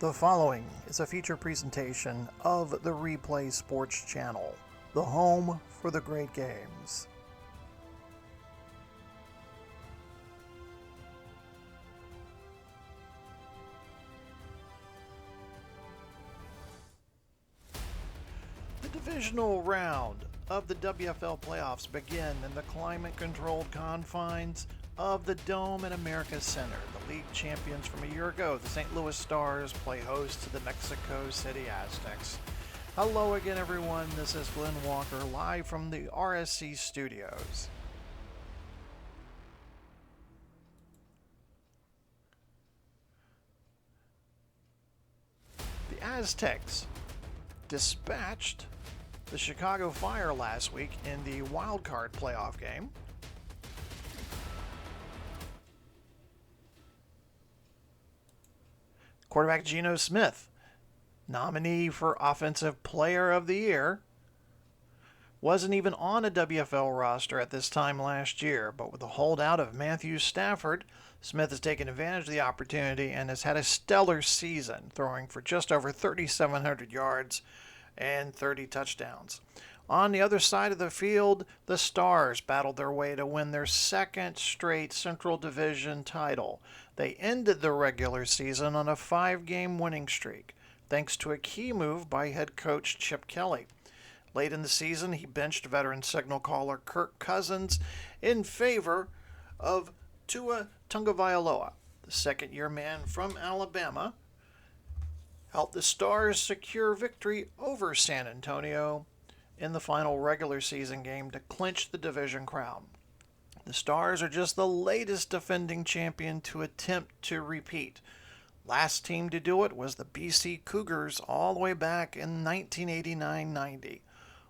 The following is a feature presentation of the Replay Sports Channel, the home for the great games. The divisional round of the WFL playoffs begin in the climate-controlled confines of the Dome at America Center. The league champions from a year ago, the St. Louis Stars, play host to the Mexico City Aztecs. Hello again, everyone. This is Glenn Walker, live from the RSC studios. The Aztecs dispatched the Chicago Fire last week in the Wildcard playoff game. Quarterback Geno Smith, nominee for Offensive Player of the Year, wasn't even on a WFL roster at this time last year, but with the holdout of Matthew Stafford, Smith has taken advantage of the opportunity and has had a stellar season, throwing for just over 3,700 yards and 30 touchdowns. On the other side of the field, the Stars battled their way to win their second straight Central Division title. They ended the regular season on a 5-game winning streak, thanks to a key move by head coach Chip Kelly. Late in the season, he benched veteran signal caller Kirk Cousins in favor of Tua Tagovailoa. The second-year man from Alabama helped the Stars secure victory over San Antonio in the final regular season game to clinch the division crown. The Stars are just the latest defending champion to attempt to repeat. Last team to do it was the BC Cougars all the way back in 1989-90,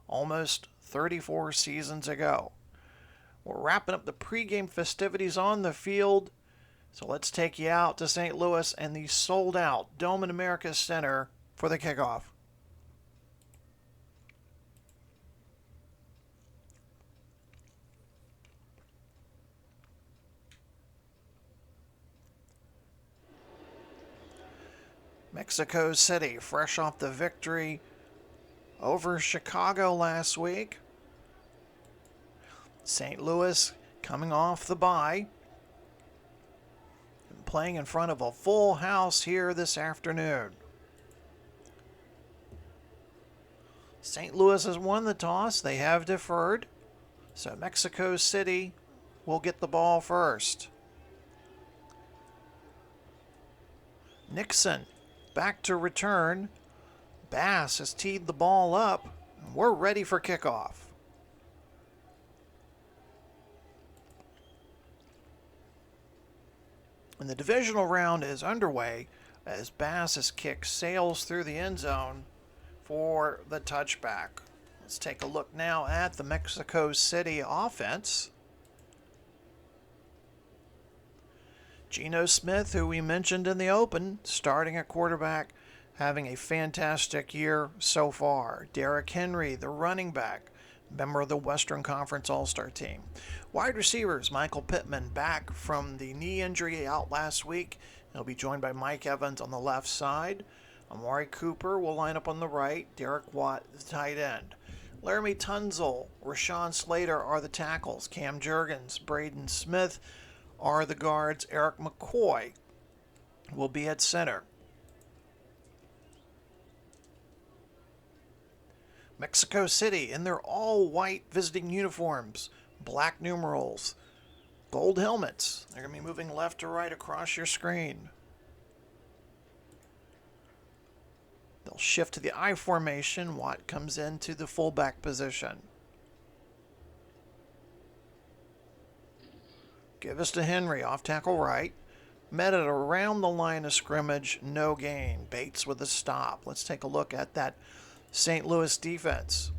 almost 34 seasons ago. We're wrapping up the pregame festivities on the field, so let's take you out to St. Louis and the sold-out Dome at America Center for the kickoff. Mexico City, fresh off the victory over Chicago last week. St. Louis coming off the bye, and playing in front of a full house here this afternoon. St. Louis has won the toss. They have deferred, so Mexico City will get the ball first. Nixon back to return. Bass has teed the ball up. We're ready for kickoff. And the divisional round is underway as Bass's kick sails through the end zone for the touchback. Let's take a look now at the Mexico City offense. Geno Smith, who we mentioned in the open, starting at quarterback, having a fantastic year so far. Derrick Henry, the running back, member of the Western Conference All-Star team. Wide receivers, Michael Pittman back from the knee injury out last week. He'll be joined by Mike Evans on the left side. Amari Cooper will line up on the right. Derek Watt, the tight end. Laramie Tunzel, Rashawn Slater are the tackles. Cam Jurgens, Braden Smith are the guards. Eric McCoy will be at center. Mexico City in their all-white visiting uniforms, black numerals, gold helmets. They're going to be moving left to right across your screen. They'll shift to the I formation. Watt comes into the fullback position. Give us to Henry, off tackle right. Met it around the line of scrimmage, no gain. Bates with a stop. Let's take a look at that St. Louis defense.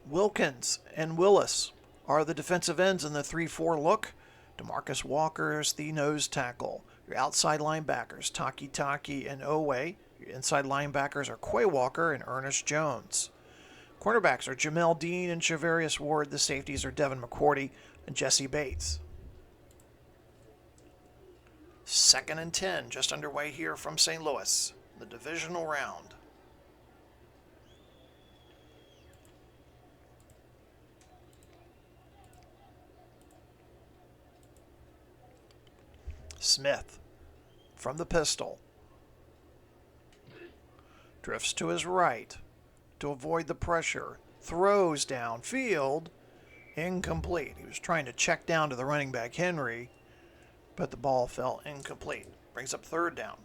Wilkins and Willis are the defensive ends in the 3-4 look. DeMarcus Walker is the nose tackle. Your outside linebackers, Taki and Owe. Your inside linebackers are Quay Walker and Ernest Jones. Cornerbacks are Jamel Dean and Shavarius Ward. The safeties are Devin McCourty and Jesse Bates. 2nd and 10, just underway here from St. Louis, the divisional round. Smith from the pistol. Drifts to his right to avoid the pressure. Throws downfield. Incomplete. He was trying to check down to the running back Henry, but the ball fell incomplete. Brings up 3rd down.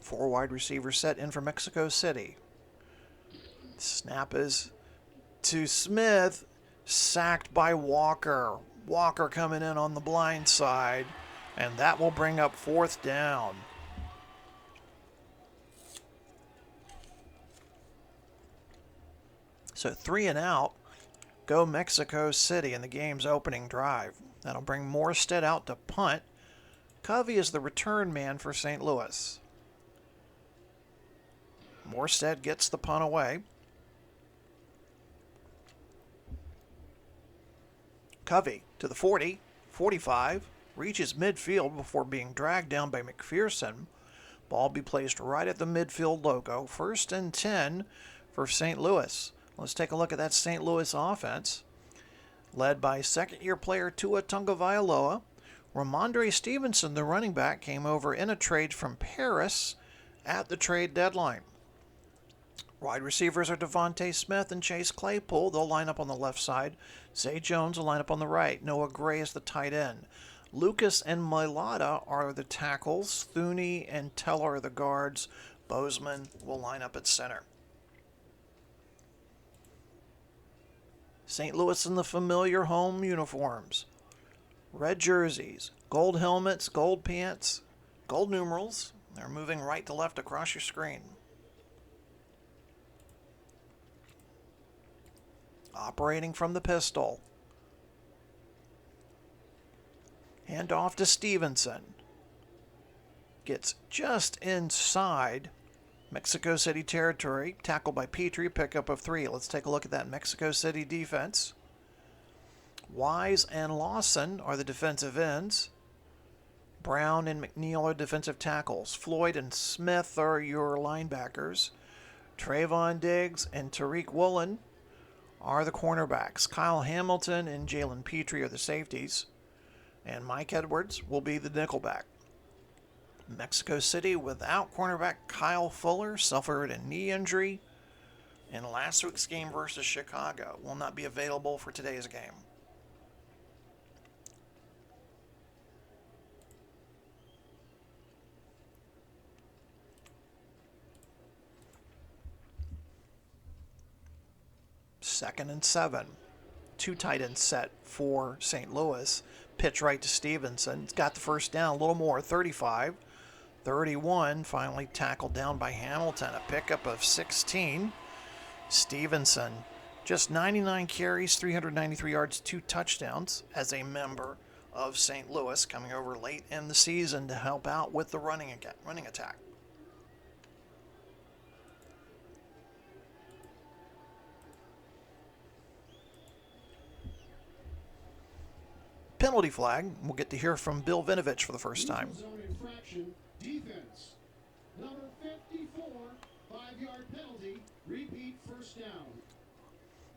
Four wide receivers set in for Mexico City. Snap is to Smith, sacked by Walker. Walker coming in on the blind side, and that will bring up 4th down. So 3 and out, go Mexico City in the game's opening drive. That'll bring Morstead out to punt. Covey is the return man for St. Louis. Morstead gets the punt away. Covey to the 40, 45, reaches midfield before being dragged down by McPherson. Ball be placed right at the midfield logo. 1st and 10 for St. Louis. Let's take a look at that St. Louis offense. Led by 2nd-year player Tua Tagovailoa. Ramondre Stevenson, the running back, came over in a trade from Paris at the trade deadline. Wide receivers are Devontae Smith and Chase Claypool. They'll line up on the left side. Zay Jones will line up on the right. Noah Gray is the tight end. Lucas and Mailata are the tackles. Thuney and Teller are the guards. Bozeman will line up at center. St. Louis in the familiar home uniforms. Red jerseys, gold helmets, gold pants, gold numerals. They're moving right to left across your screen. Operating from the pistol. Hand off to Stevenson. Gets just inside Mexico City territory. Tackled by Petrie, pickup of 3. Let's take a look at that Mexico City defense. Wise and Lawson are the defensive ends. Brown and McNeil are defensive tackles. Floyd and Smith are your linebackers. Trayvon Diggs and Tariq Woolen are the cornerbacks. Kyle Hamilton and Jalen Petrie are the safeties. And Mike Edwards will be the nickelback. Mexico City without cornerback Kyle Fuller suffered a knee injury in last week's game versus Chicago. Will not be available for today's game. Second and 7. 2 tight ends set for St. Louis. Pitch right to Stevenson. It's got the first down, a little more, 35. 31, finally tackled down by Hamilton. A pickup of 16. Stevenson, just 99 carries, 393 yards, 2 touchdowns as a member of St. Louis, coming over late in the season to help out with the running attack. Penalty flag. We'll get to hear from Bill Vinovich for the first time. Defense. Number 54, 5-yard penalty, repeat first down.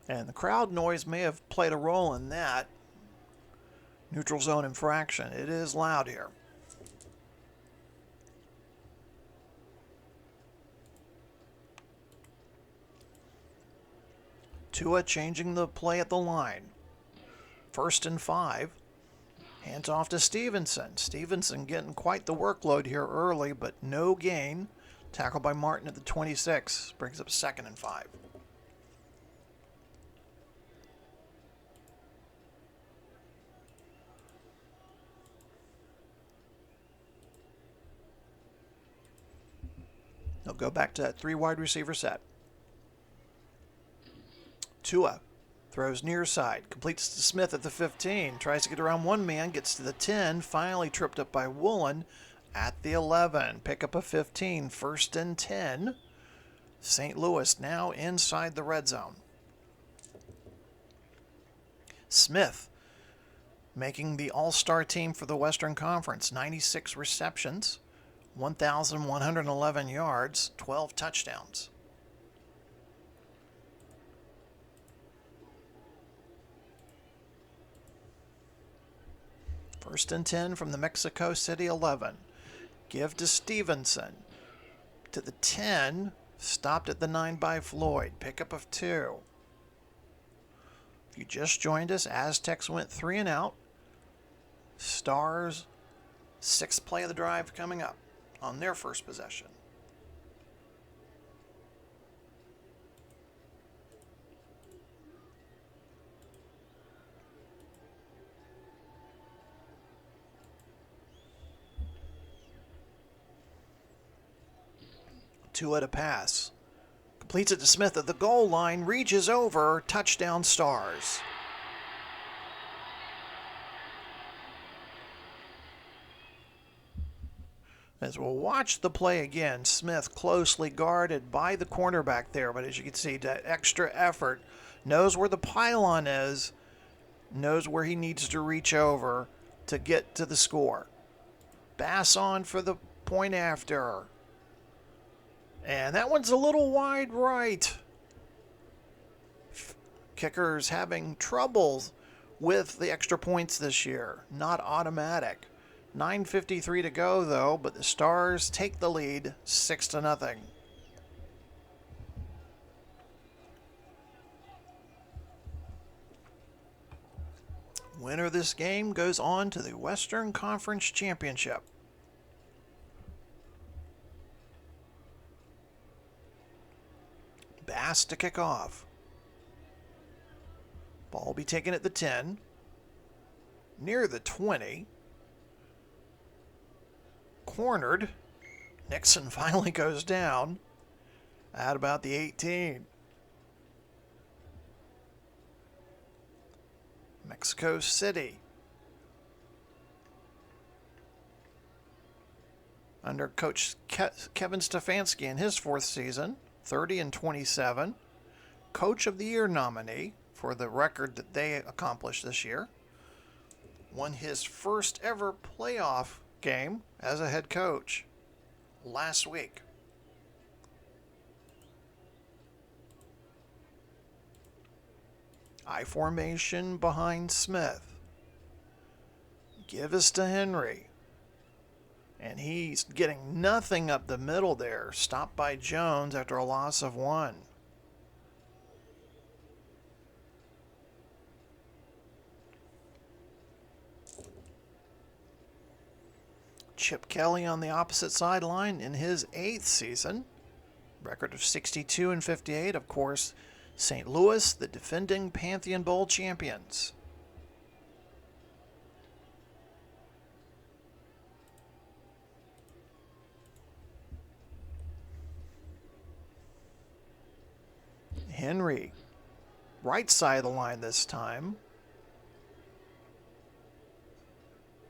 And the crowd noise may have played a role in that neutral zone infraction. It is loud here. Tua changing the play at the line. 1st and 5. Hands off to Stevenson. Stevenson getting quite the workload here early, but no gain. Tackled by Martin at the 26. Brings up 2nd and 5. They'll go back to that 3 wide receiver set. Tua throws near side, completes to Smith at the 15, tries to get around one man, gets to the 10, finally tripped up by Woolen at the 11. Pickup of 15, 1st and 10. St. Louis now inside the red zone. Smith making the all-star team for the Western Conference. 96 receptions, 1,111 yards, 12 touchdowns. First and 10 from the Mexico City 11. Give to Stevenson. To the 10. Stopped at the 9 by Floyd. Pickup of 2. If you just joined us, Aztecs went 3 and out. Stars, 6th play of the drive coming up on their first possession. Tua to pass. Completes it to Smith at the goal line. Reaches over. Touchdown Stars. As we'll watch the play again, Smith closely guarded by the cornerback there. But as you can see, that extra effort. Knows where the pylon is. Knows where he needs to reach over to get to the score. Bass on for the point after. And that one's a little wide right. Kickers having troubles with the extra points this year. Not automatic. 9:53 to go, though, but the Stars take the lead 6-0. Winner of this game goes on to the Western Conference Championship. Bass to kick off. Ball will be taken at the 10. Near the 20. Cornered. Nixon finally goes down at about the 18. Mexico City. Under Coach Kevin Stefanski in his 4th season, 30-27. Coach of the Year nominee for the record that they accomplished this year. Won his first ever playoff game as a head coach last week. I formation behind Smith. Give us to Henry. And he's getting nothing up the middle there. Stopped by Jones after a loss of 1. Chip Kelly on the opposite sideline in his 8th season. Record of 62-58. Of course, St. Louis, the defending Pantheon Bowl champions. Henry, right side of the line this time.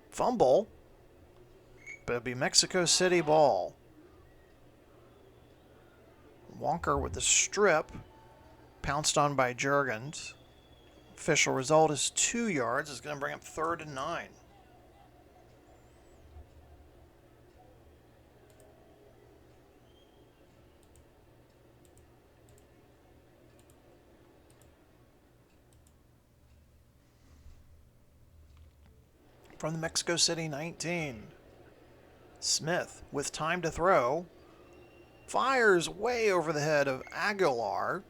Fumble, but it'll be Mexico City ball. Walker with the strip, pounced on by Juergens. Official result is 2 yards. It's going to bring up 3rd and 9. From the Mexico City 19. Smith with time to throw. Fires way over the head of Aguilar.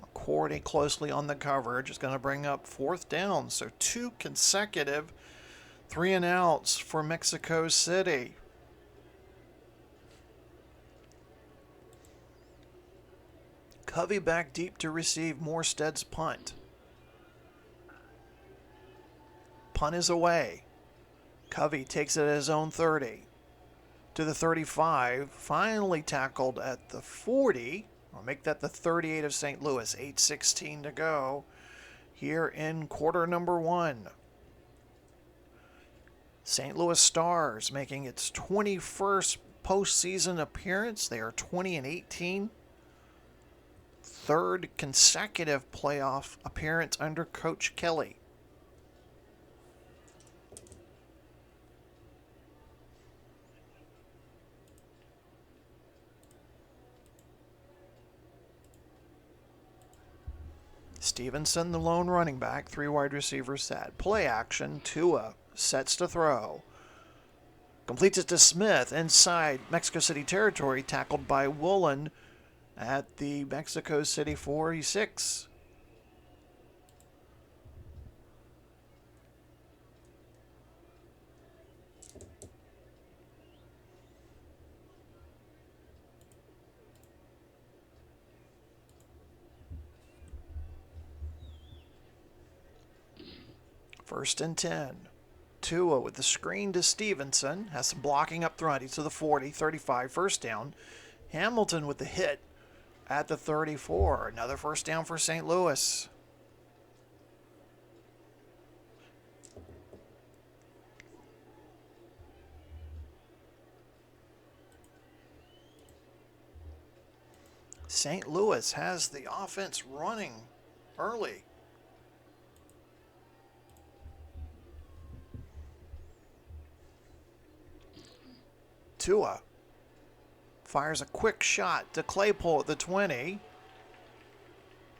McCourty closely on the coverage. Is going to bring up 4th down. So 2 consecutive 3-and-outs for Mexico City. Covey back deep to receive Morstead's punt. Punt is away. Covey takes it at his own 30. To the 35. Finally tackled at the 40. I'll make that the 38 of St. Louis. 8:16 to go here in quarter number 1. St. Louis Stars making its 21st postseason appearance. They are 20-18. third consecutive playoff appearance under Coach Kelly. Stevenson, the lone running back, 3 wide receivers set. Play action, Tua sets to throw. Completes it to Smith inside Mexico City territory, tackled by Woolen at the Mexico City 46. First and 10. Tua with the screen to Stevenson. Has some blocking up front. He's to the 40, 35, first down. Hamilton with the hit at the 34. Another first down for St. Louis. St. Louis has the offense running early. Tua fires a quick shot to Claypool at the 20.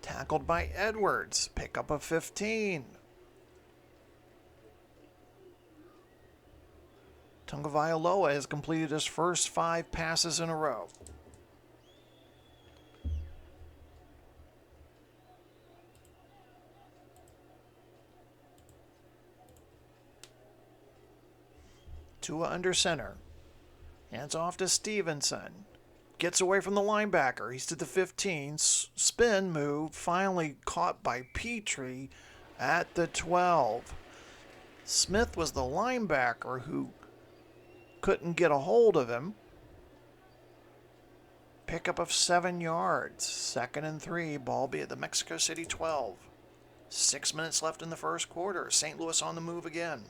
Tackled by Edwards. Pickup of 15. Tagovailoa has completed his first 5 passes in a row. Tua under center. Hands off to Stevenson. Gets away from the linebacker. He's to the 15. Spin move. Finally caught by Petrie at the 12. Smith was the linebacker who couldn't get a hold of him. Pickup of 7 yards. 2nd and 3. Ball be at the Mexico City 12. 6 minutes left in the first quarter. St. Louis on the move again.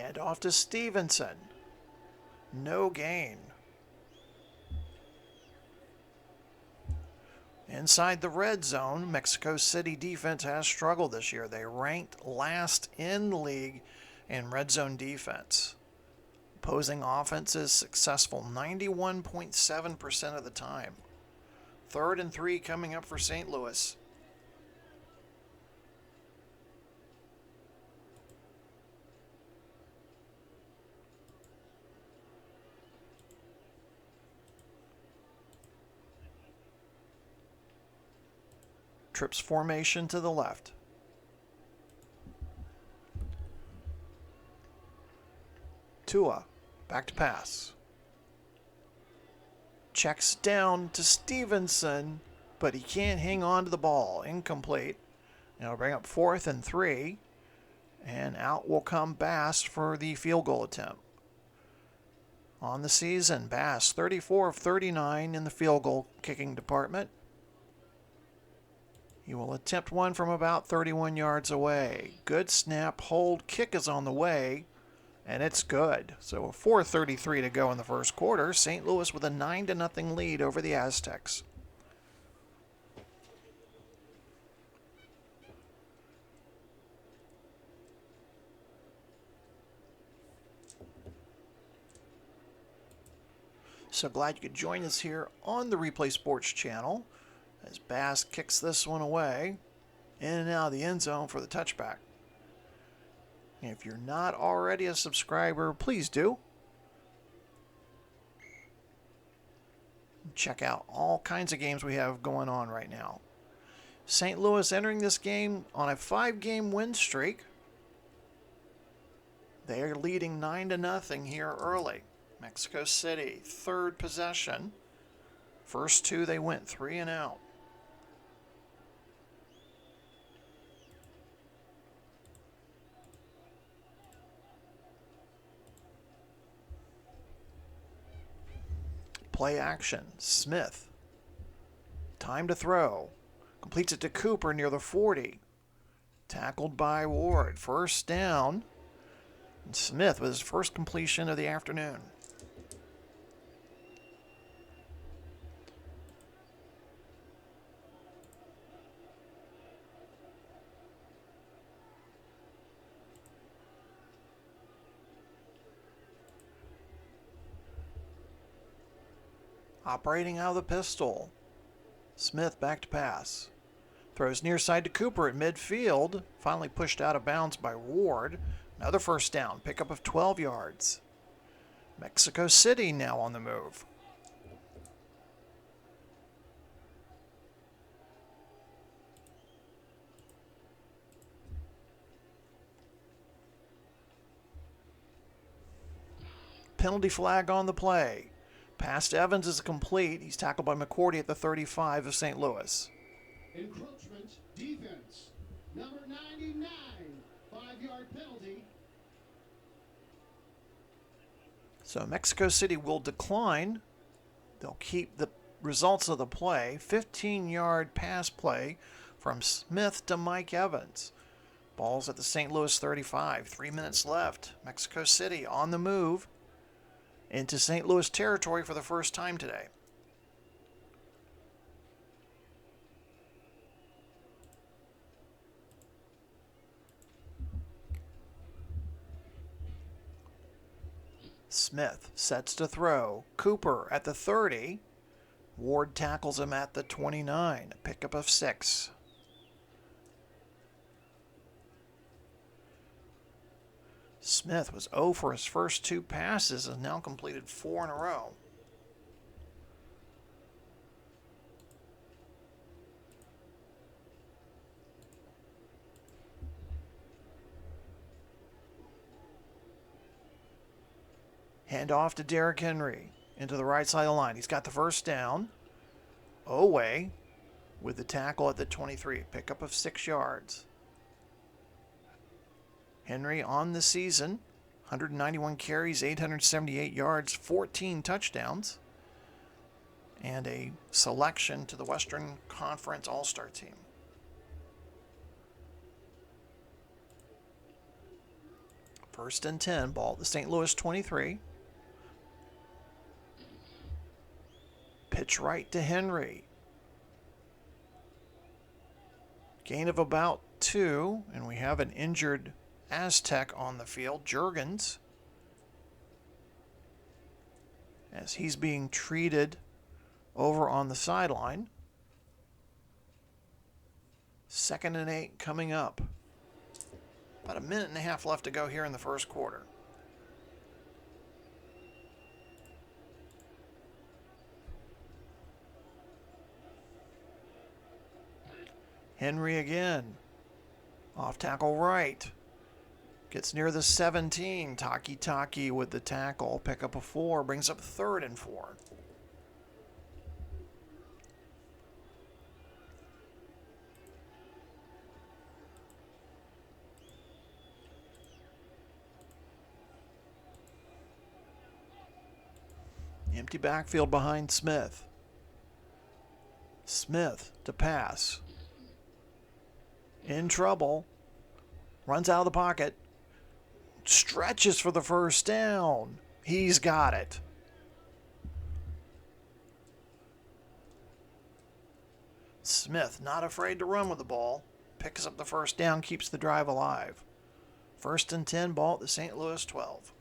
And off to Stevenson. No gain. Inside the red zone, Mexico City defense has struggled this year. They ranked last in the league in red zone defense. Opposing offense is successful 91.7% of the time. 3rd and 3 coming up for St. Louis. Trips formation to the left. Tua, back to pass. Checks down to Stevenson, but he can't hang on to the ball. Incomplete. Now bring up 4th and 3. And out will come Bass for the field goal attempt. On the season, Bass 34 of 39 in the field goal kicking department. He will attempt one from about 31 yards away. Good snap, hold, kick is on the way, and it's good. So 4:33 to go in the first quarter. St. Louis with a 9-0 lead over the Aztecs. So glad you could join us here on the Replay Sports channel as Bass kicks this one away in and out of the end zone for the touchback. And if you're not already a subscriber, please do. Check out all kinds of games we have going on right now. St. Louis entering this game on a 5-game win streak. They are leading 9-0 here early. Mexico City, 3rd possession. First 2 they went 3 and out. Play action. Smith. Time to throw. Completes it to Cooper near the 40. Tackled by Ward. First down. And Smith with his first completion of the afternoon. Operating out of the pistol. Smith back to pass. Throws near side to Cooper at midfield. Finally pushed out of bounds by Ward. Another first down. Pickup of 12 yards. Mexico City now on the move. Penalty flag on the play. Pass to Evans is complete. He's tackled by McCourty at the 35 of St. Louis. Encroachment defense. Number 99, 5-yard penalty. So Mexico City will decline. They'll keep the results of the play. 15-yard pass play from Smith to Mike Evans. Ball's at the St. Louis 35. 3 minutes left. Mexico City on the move into St. Louis territory for the first time today. Smith sets to throw. Cooper at the 30. Ward tackles him at the 29. A pickup of 6. Smith was 0 for his first 2 passes and now completed 4 in a row. Hand off to Derrick Henry into the right side of the line. He's got the first down. Oway with the tackle at the 23. Pickup of 6 yards. Henry on the season, 191 carries, 878 yards, 14 touchdowns, and a selection to the Western Conference All-Star team. First and 10, ball at the St. Louis 23. Pitch right to Henry. Gain of about 2, and we have an injured Aztec on the field, Juergens, as he's being treated over on the sideline. 2nd and 8 coming up. About a minute and a half left to go here in the first quarter. Henry again. Off tackle right. Gets near the 17. Taki with the tackle. Pick up a 4. Brings up 3rd and 4. Empty backfield behind Smith. Smith to pass. In trouble. Runs out of the pocket. Stretches for the first down. He's got it. Smith not afraid to run with the ball. Picks up the first down, keeps the drive alive. 1st and 10, ball at the St. Louis 12.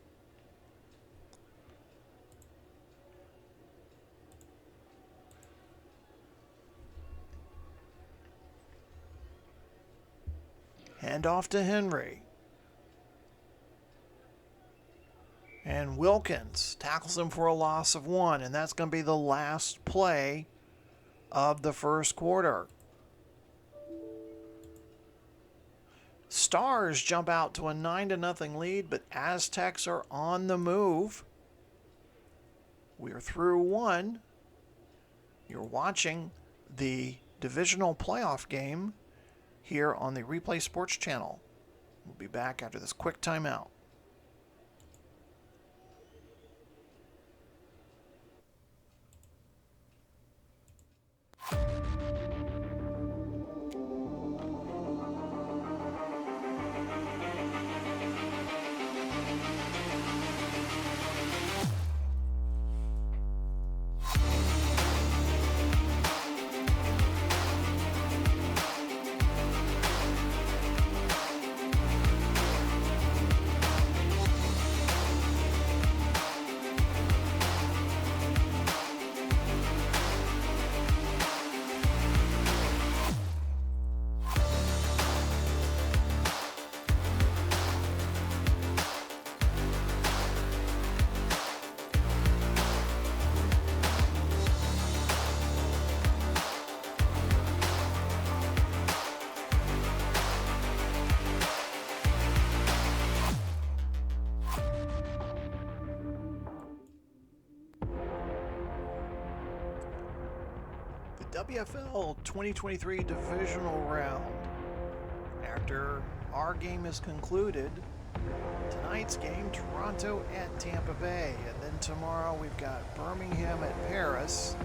Hand off to Henry. And Wilkins tackles him for a loss of 1, and that's going to be the last play of the first quarter. Stars jump out to a 9-0 lead, but Aztecs are on the move. We're through 1. You're watching the divisional playoff game here on the Replay Sports Channel. We'll be back after this quick timeout. WFL 2023 Divisional round. After our game is concluded, tonight's game, Toronto at Tampa Bay. And then tomorrow we've got Birmingham at Paris,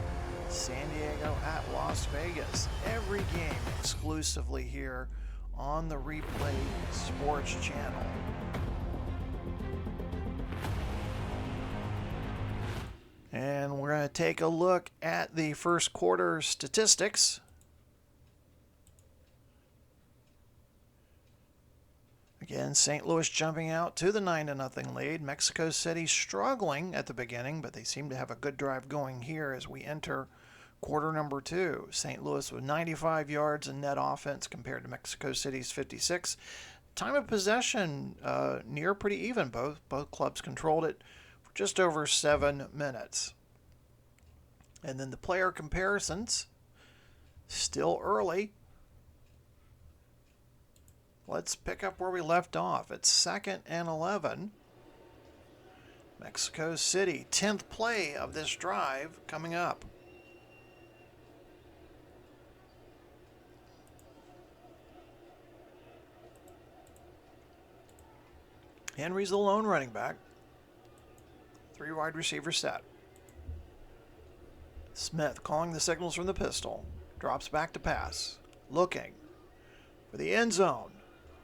San Diego at Las Vegas. Every game exclusively here on the Replay Sports Channel. And we're going to take a look at the first quarter statistics. Again, St. Louis jumping out to the 9-0 lead. Mexico City struggling at the beginning, but they seem to have a good drive going here as we enter quarter number 2. St. Louis with 95 yards in net offense compared to Mexico City's 56. Time of possession near pretty even. Both clubs controlled it for just over 7 minutes. And then the player comparisons, still early. Let's pick up where we left off. It's 2nd and 11. Mexico City, 10th play of this drive coming up. Henry's the lone running back. 3 wide receiver set. Smith calling the signals from the pistol. Drops back to pass. Looking for the end zone.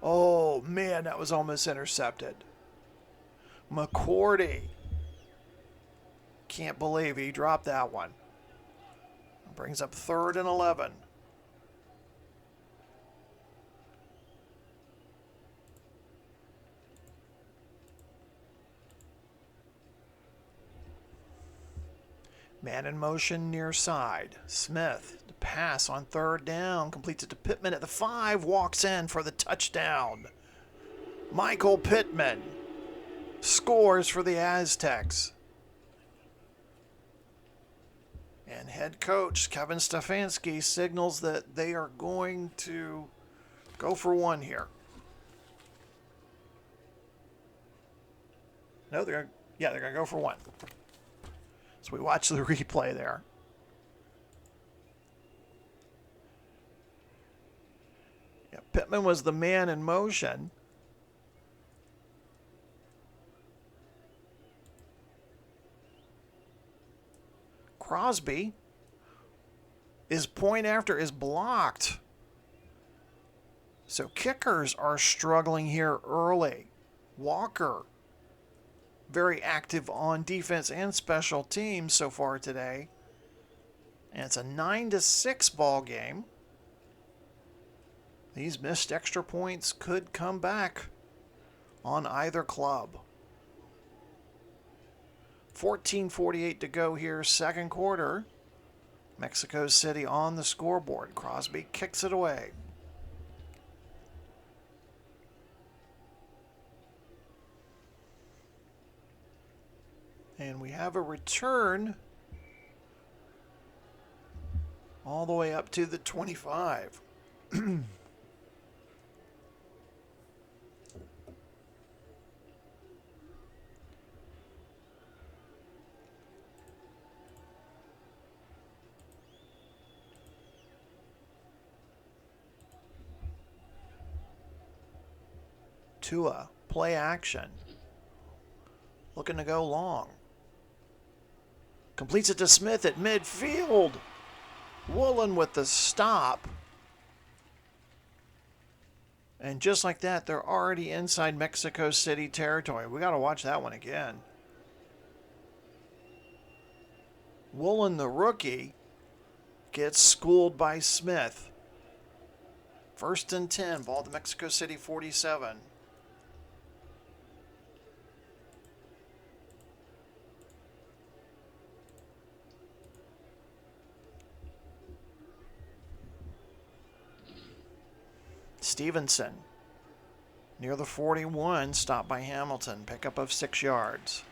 Oh, man, that was almost intercepted. McCourty. Can't believe he dropped that one. Brings up 3rd and 11. Man in motion near side. Smith, the pass on 3rd down, completes it to Pittman at the 5, walks in for the touchdown. Michael Pittman scores for the Aztecs. And head coach Kevin Stefanski signals that they are going to go for 1 here. No, they're going to go for 1. So we watch the replay there. Yeah, Pittman was the man in motion. Crosby, his point after is blocked. So kickers are struggling here early. Walker, very active on defense and special teams so far today. And it's a 9-6 ball game. These missed extra points could come back on either club. 14:48 to go here, second quarter. Mexico City on the scoreboard. Crosby kicks it away. And we have a return all the way up to the 25. Tua, play action. Looking to go long. Completes it to Smith at midfield. Woolen with the stop. And just like that, they're already inside Mexico City territory. We got to watch that one again. Woolen, the rookie, gets schooled by Smith. 1st and 10, ball to Mexico City 47. Stevenson, near the 41, stopped by Hamilton, pickup of 6 yards.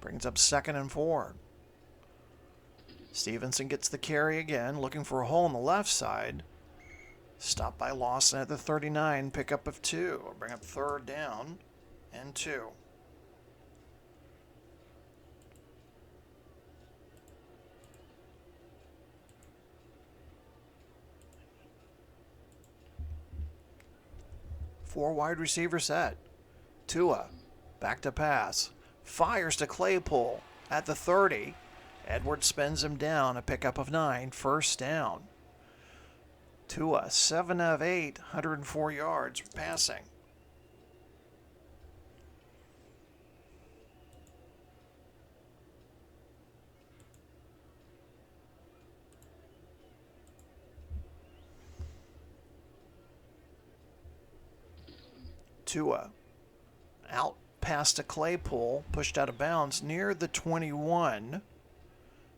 Brings up 2nd and 4. Stevenson gets the carry again, looking for a hole on the left side. Stopped by Lawson at the 39, pickup of 2. We'll bring up 3rd down and 2. 4 wide receiver set. Tua, back to pass. Fires to Claypool at the 30. Edwards spins him down, a pickup of 9, first down. Tua, 7 of 8, 104 yards passing. Tua, out past to Claypool, pushed out of bounds near the 21,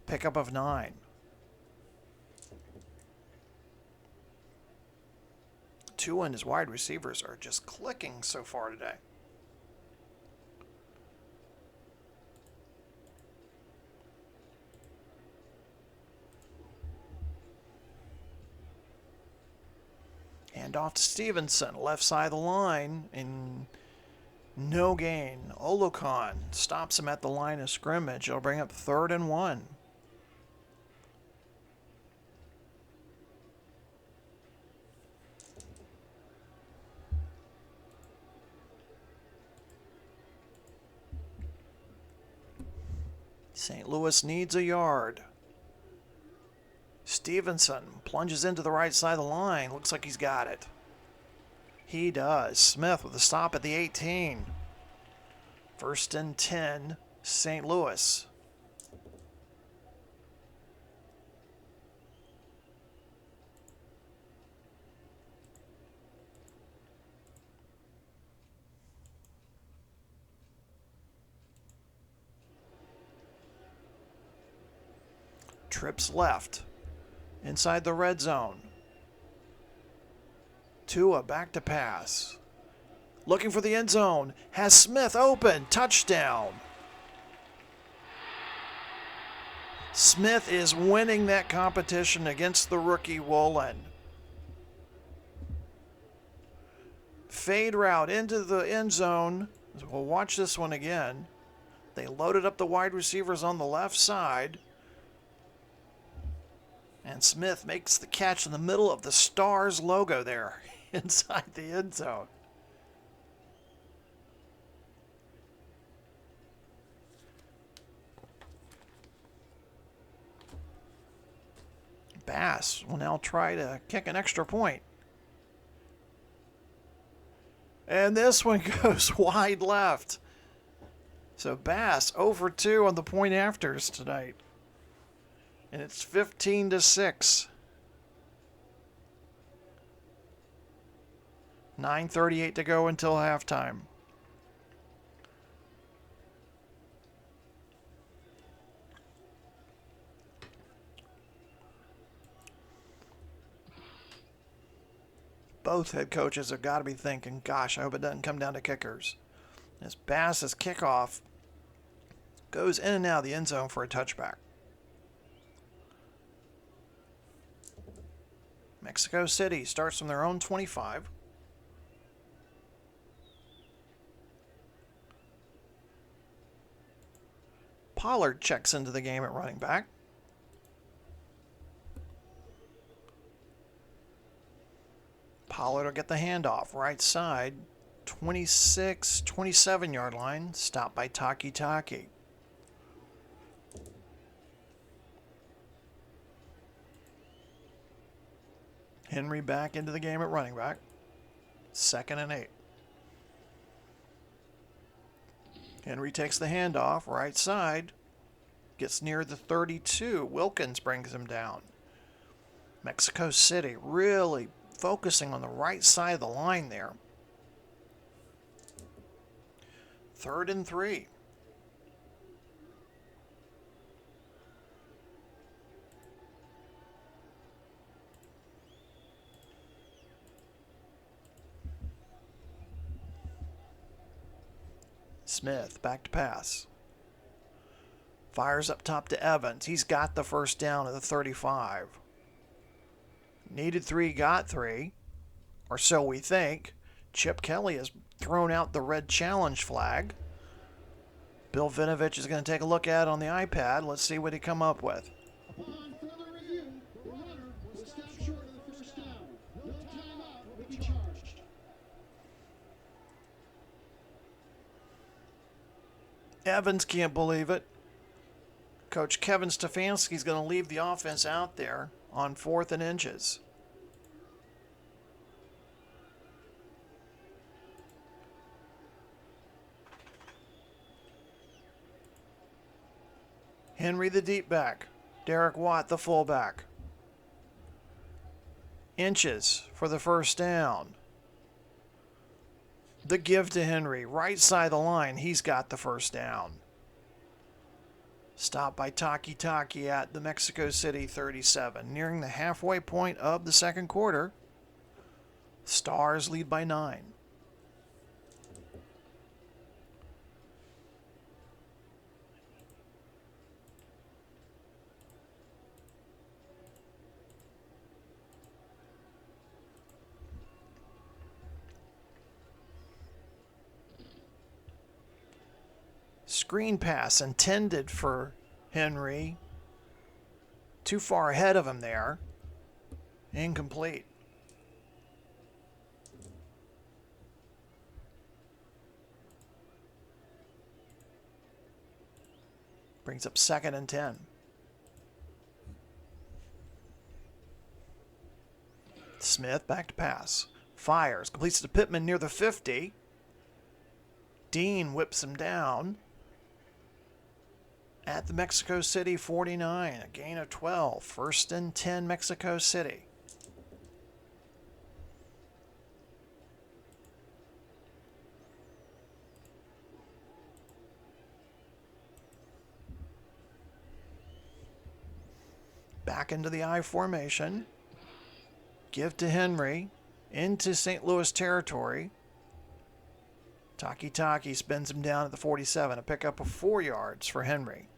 pickup of 9. Tua and his wide receivers are just clicking so far today. Hand off to Stevenson, left side of the line, and no gain. Olukon stops him at the line of scrimmage. It'll bring up 3rd and 1. St. Louis needs a yard. Stevenson plunges into the right side of the line. Looks like he's got it. He does. Smith with a stop at the 18. 1st and 10, St. Louis. Trips left. Inside the red zone. Tua back to pass. Looking for the end zone. Has Smith open. Touchdown. Smith is winning that competition against the rookie Woolen. Fade route into the end zone. We'll watch this one again. They loaded up the wide receivers on the left side. And Smith makes the catch in the middle of the Stars logo there inside the end zone. Bass will now try to kick an extra point. And this one goes wide left. So Bass over 2 on the point afters tonight. And it's 15-6. 9:38 to go until halftime. Both head coaches have got to be thinking, gosh, I hope it doesn't come down to kickers. As Bass's kickoff goes in and out of the end zone for a touchback. Mexico City starts from their own 25. Pollard checks into the game at running back. Pollard will get the handoff right side, 26, 27-yard line, stopped by Taki. Henry back into the game at running back. 2nd and 8. Henry takes the handoff, right side. Gets near the 32. Wilkins brings him down. Mexico City really focusing on the right side of the line there. 3rd and 3. Smith back to pass. Fires up top to Evans. He's got the first down at the 35. Needed 3, got 3. Or so we think. Chip Kelly has thrown out the red challenge flag. Bill Vinovich is going to take a look at it on the iPad. Let's see what he come up with. Upon further review, the runner was stopped short of the first down. No timeout will be charged. Evans can't believe it. Coach Kevin Stefanski's going to leave the offense out there on 4th and inches. Henry the deep back. Derek Watt the fullback. Inches for the first down. The give to Henry. Right side of the line. He's got the first down. Stopped by Taki at the Mexico City 37. Nearing the halfway point of the second quarter. Stars lead by 9. Screen pass intended for Henry. Too far ahead of him there. Incomplete. Brings up 2nd and 10. Smith back to pass. Fires. Completes to Pittman near the 50. Dean whips him down at the Mexico City 49. A gain of 12. 1st and 10 Mexico City. Back into the I formation. Give to Henry. Into St. Louis territory. Taki spins him down at the 47. A pickup of 4 yards for Henry.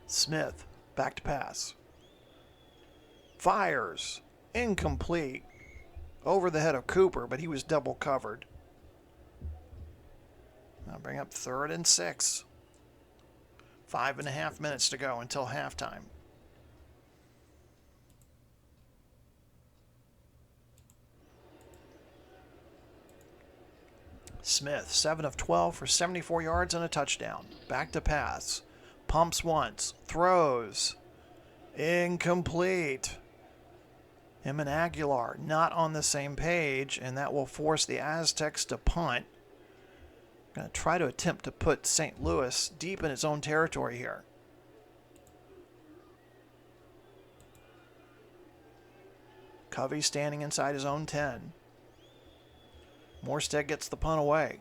Smith back to pass. Fires. Incomplete. Over the head of Cooper, but he was double covered. Now bring up 3rd and 6. 5.5 minutes to go until halftime. Smith, 7 of 12 for 74 yards and a touchdown. Back to pass. Pumps once. Throws. Incomplete. Him and Aguilar not on the same page, and that will force the Aztecs to punt. Going to try to attempt to put St. Louis deep in its own territory here. Covey standing inside his own 10. Morstead gets the punt away.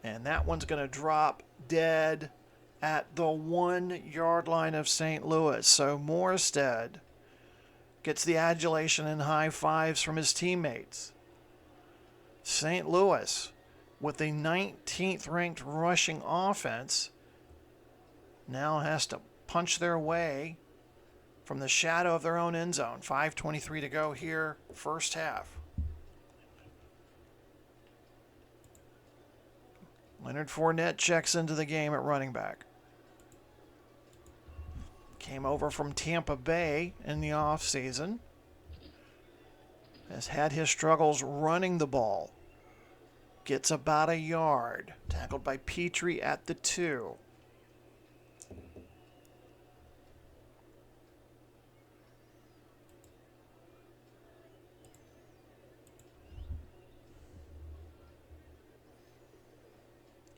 And that one's going to drop dead at the 1 yard line of St. Louis. So Morstead gets the adulation and high fives from his teammates. St. Louis, with the 19th ranked rushing offense, now has to punch their way from the shadow of their own end zone. 5:23 to go here, first half. Leonard Fournette checks into the game at running back. Came over from Tampa Bay in the offseason. Has had his struggles running the ball. Gets about a yard. Tackled by Petrie at the 2.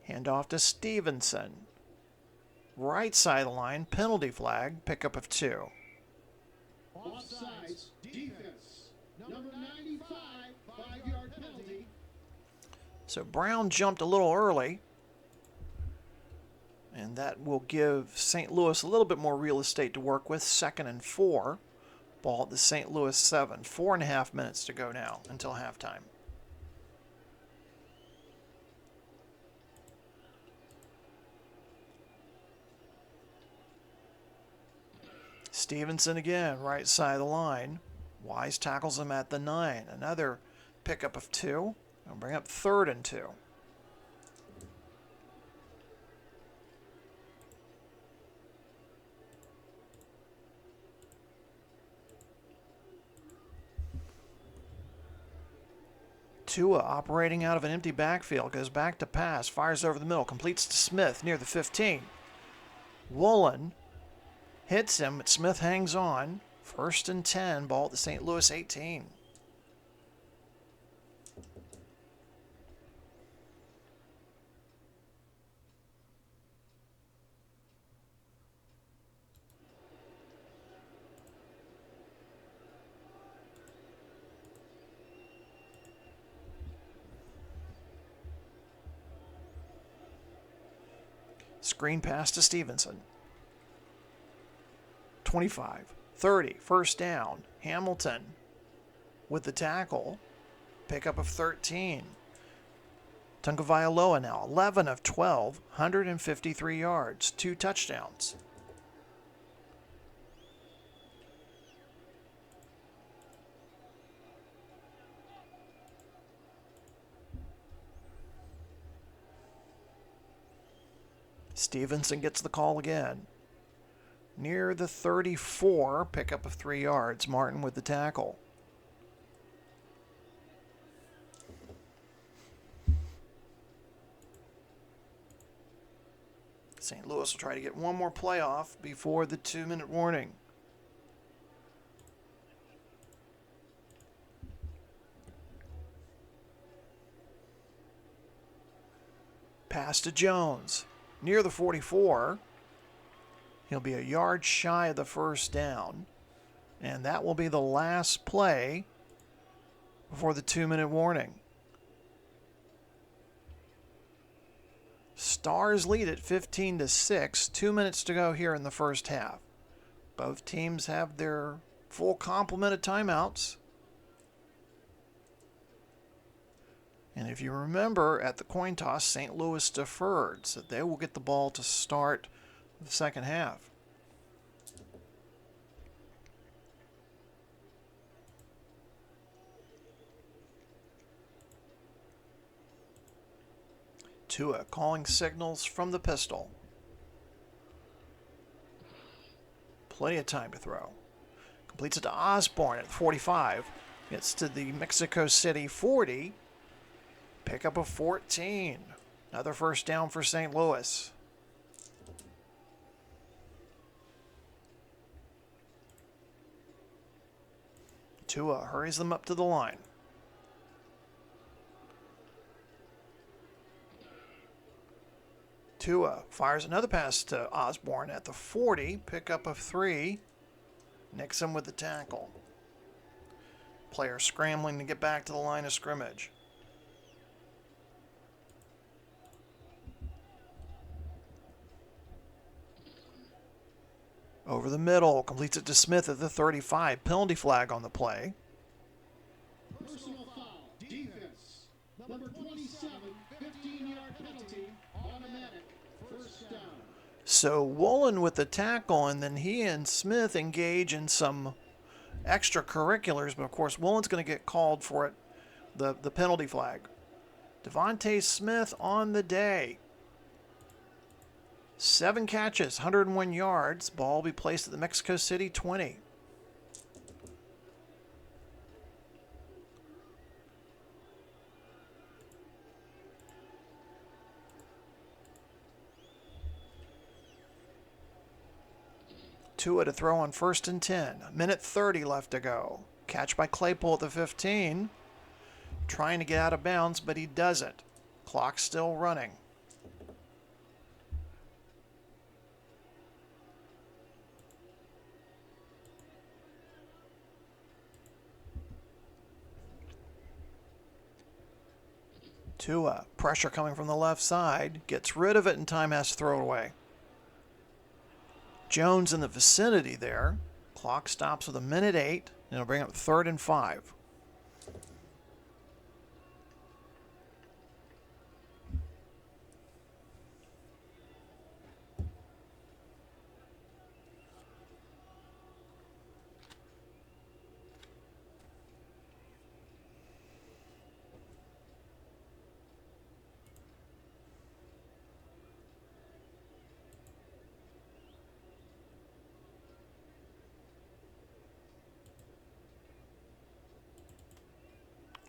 Handoff to Stevenson. Right side of the line, penalty flag, pickup of 2. Offsides, defense. Number 95, 5-yard penalty. So Brown jumped a little early. And that will give St. Louis a little bit more real estate to work with. 2nd and 4. Ball at the St. Louis 7. 4.5 minutes to go now until halftime. Stevenson again, right side of the line. Wise tackles him at the 9. Another pickup of 2. I'll bring up 3rd and 2. Tua operating out of an empty backfield, goes back to pass, fires over the middle, completes to Smith near the 15. Woolen hits him, but Smith hangs on. 1st and 10, ball at the St. Louis 18. Screen pass to Stevenson. 25, 30, 1st down. Hamilton with the tackle. Pickup of 13. Tagovailoa now, 11 of 12, 153 yards, 2 touchdowns. Stevenson gets the call again. Near the 34, pickup of 3 yards. Martin with the tackle. St. Louis will try to get one more play off before the 2-minute warning. Pass to Jones. Near the 44. He'll be a yard shy of the 1st down. And that will be the last play before the 2-minute warning. Stars lead at 15-6. 2 minutes to go here in the 1st half. Both teams have their full complement of timeouts. And if you remember, at the coin toss, St. Louis deferred, so they will get the ball to start the 2nd half. Tua calling signals from the pistol. Plenty of time to throw. Completes it to Osborne at 45. Gets to the Mexico City 40. Pickup of 14. Another 1st down for St. Louis. Tua hurries them up to the line. Tua fires another pass to Osborne at the 40. Pickup of 3. Nixon with the tackle. Player scrambling to get back to the line of scrimmage. Over the middle, completes it to Smith at the 35. Penalty flag on the play. Personal foul. Defense. Number 27, 15-yard penalty. Automatic. 1st down. So Woolen with the tackle, and then he and Smith engage in some extracurriculars, but of course Woolen's going to get called for it, the penalty flag. Devontae Smith on the day. 7 catches, 101 yards. Ball will be placed at the Mexico City 20. Tua to throw on 1st and 10. 1:30 left to go. Catch by Claypool at the 15. Trying to get out of bounds, but he doesn't. Clock still running. Tua, pressure coming from the left side, gets rid of it and time has to throw it away. Jones in the vicinity there. Clock stops with 1:08, and it'll bring up 3rd and 5.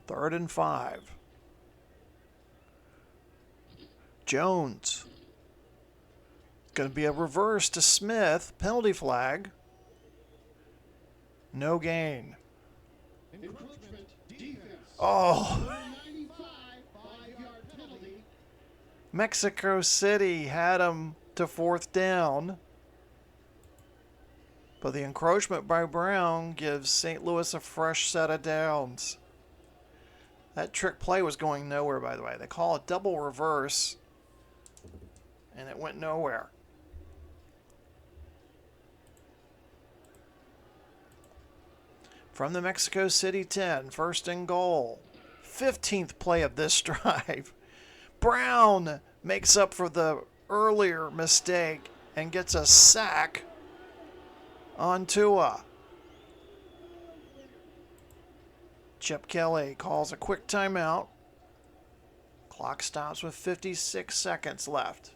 3rd and 5. Jones. Going to be a reverse to Smith. Penalty flag. No gain. Encroachment defense. Oh, Number 95, 5-yard penalty. Mexico City had him to 4th down. But the encroachment by Brown gives St. Louis a fresh set of downs. That trick play was going nowhere, by the way. They call it double reverse, and it went nowhere. From the Mexico City 10, 1st and goal. 15th play of this drive. Brown makes up for the earlier mistake and gets a sack on Tua. Chip Kelly calls a quick timeout. Clock stops with 56 seconds left.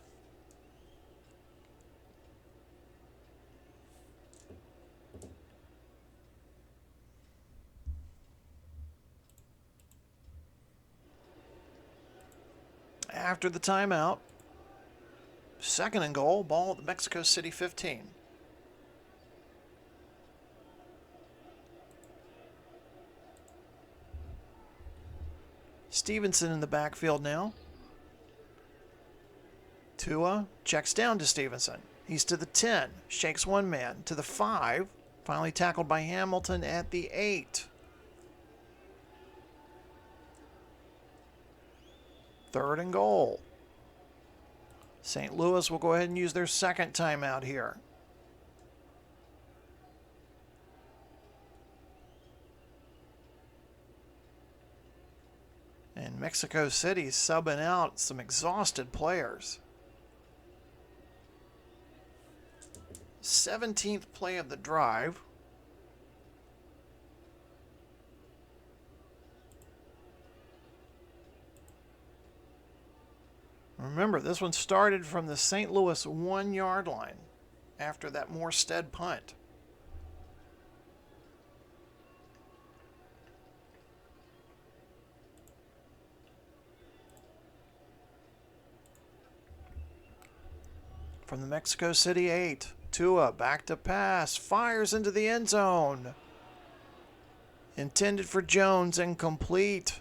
After the timeout, 2nd and goal, ball at the Mexico City 15. Stevenson in the backfield now. Tua checks down to Stevenson. He's to the 10, shakes one man, to the 5, finally tackled by Hamilton at the 8. 3rd and goal. St. Louis will go ahead and use their 2nd timeout here. And Mexico City subbing out some exhausted players. 17th play of the drive. Remember, this one started from the St. Louis 1-yard line after that Morstead punt. From the Mexico City 8, Tua back to pass, fires into the end zone. Intended for Jones, incomplete.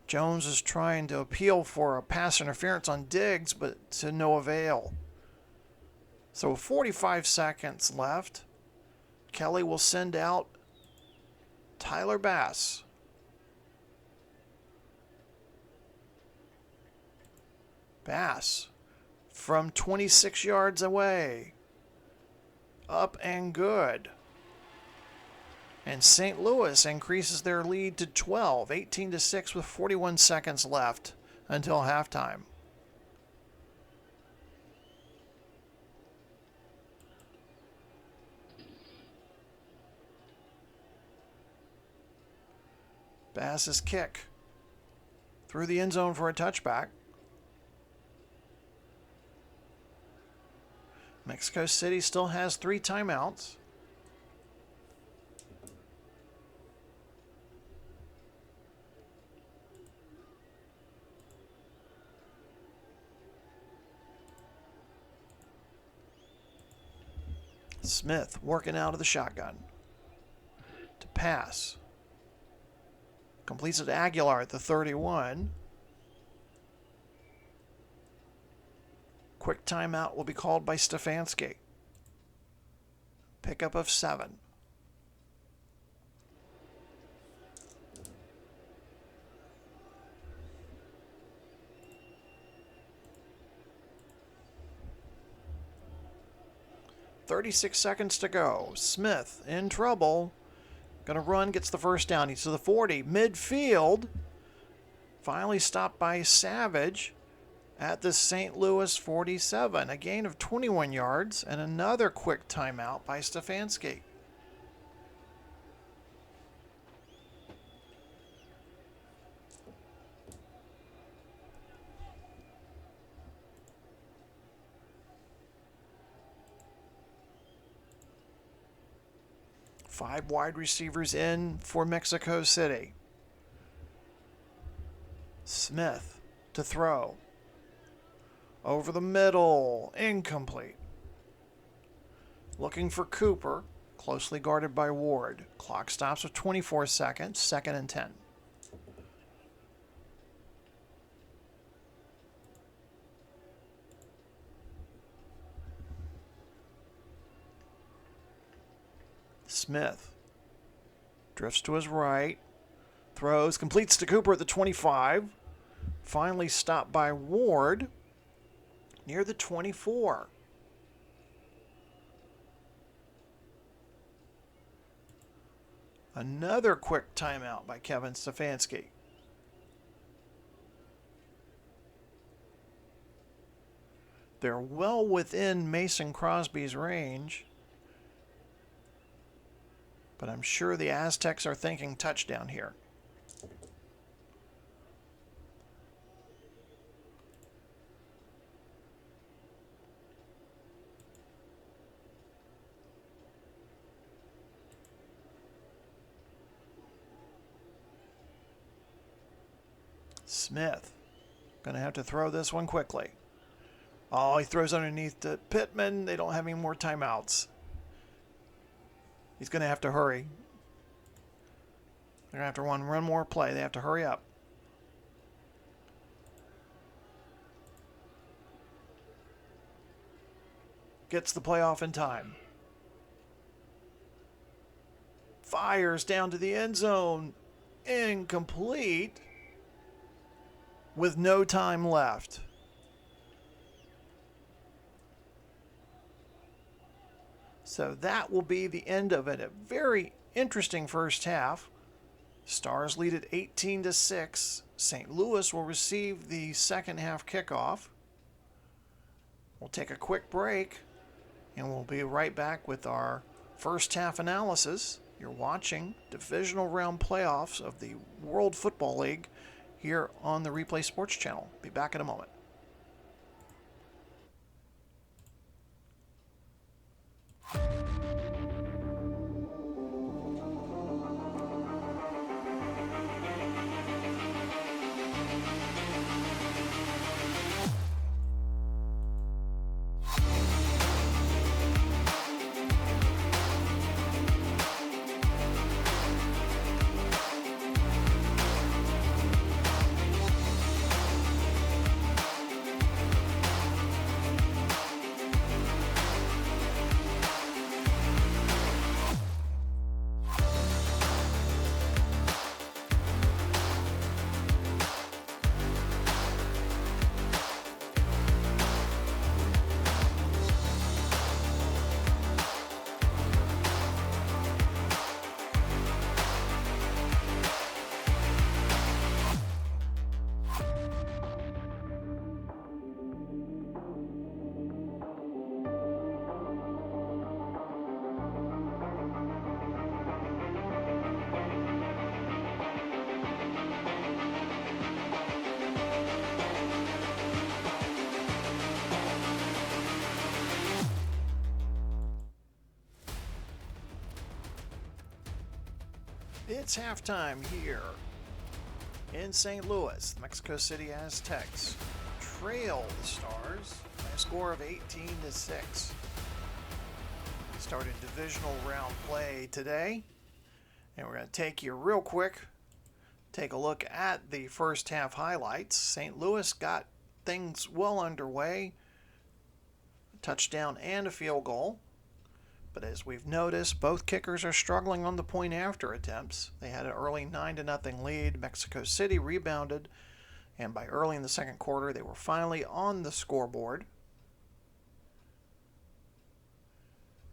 Jones is trying to appeal for a pass interference on Diggs, but to no avail. So 45 seconds left. Kelly will send out Tyler Bass. Bass from 26 yards away. Up and good. And St. Louis increases their lead to 12, 18-6 with 41 seconds left until halftime. Bass's kick through the end zone for a touchback. Mexico City still has 3 timeouts. Smith working out of the shotgun to pass. Completes it to Aguilar at the 31. Quick timeout will be called by Stefanski. Pickup of 7. .36 seconds to go. Smith in trouble. Gonna run, gets the first down. He's to the 40. Midfield. Finally stopped by Savage at the St. Louis 47. A gain of 21 yards and another quick timeout by Stefanski. Five wide receivers in for Mexico City. Smith to throw. Over the middle. Incomplete. Looking for Cooper. Closely guarded by Ward. Clock stops with 24 seconds. 2nd and 10. Smith drifts to his right. Throws. Completes to Cooper at the 25. Finally stopped by Ward near the 24. Another quick timeout by Kevin Stefanski. They're well within Mason Crosby's range, but I'm sure the Aztecs are thinking touchdown here. Smith going to have to throw this one quickly. Oh, he throws underneath to Pittman. They don't have any more timeouts. He's going to have to hurry. They're going to have to run one more play. They have to hurry up. Gets the play off in time. Fires down to the end zone. Incomplete. With no time left. So that will be the end of it. A very interesting first half. Stars lead at 18-6. St. Louis will receive the second half kickoff. We'll take a quick break, and we'll be right back with our first half analysis. You're watching Divisional Round Playoffs of the World Football League here on the Replay Sports Channel. Be back in a moment. It's halftime here in St. Louis. The Mexico City Aztecs trail the Stars by a score of 18-6. We started divisional round play today, and we're going to take you real quick, take a look at the first half highlights. St. Louis got things well underway, a touchdown and a field goal. But as we've noticed, both kickers are struggling on the point after attempts. They had an early 9-0 lead. Mexico City rebounded, and by early in the second quarter, they were finally on the scoreboard.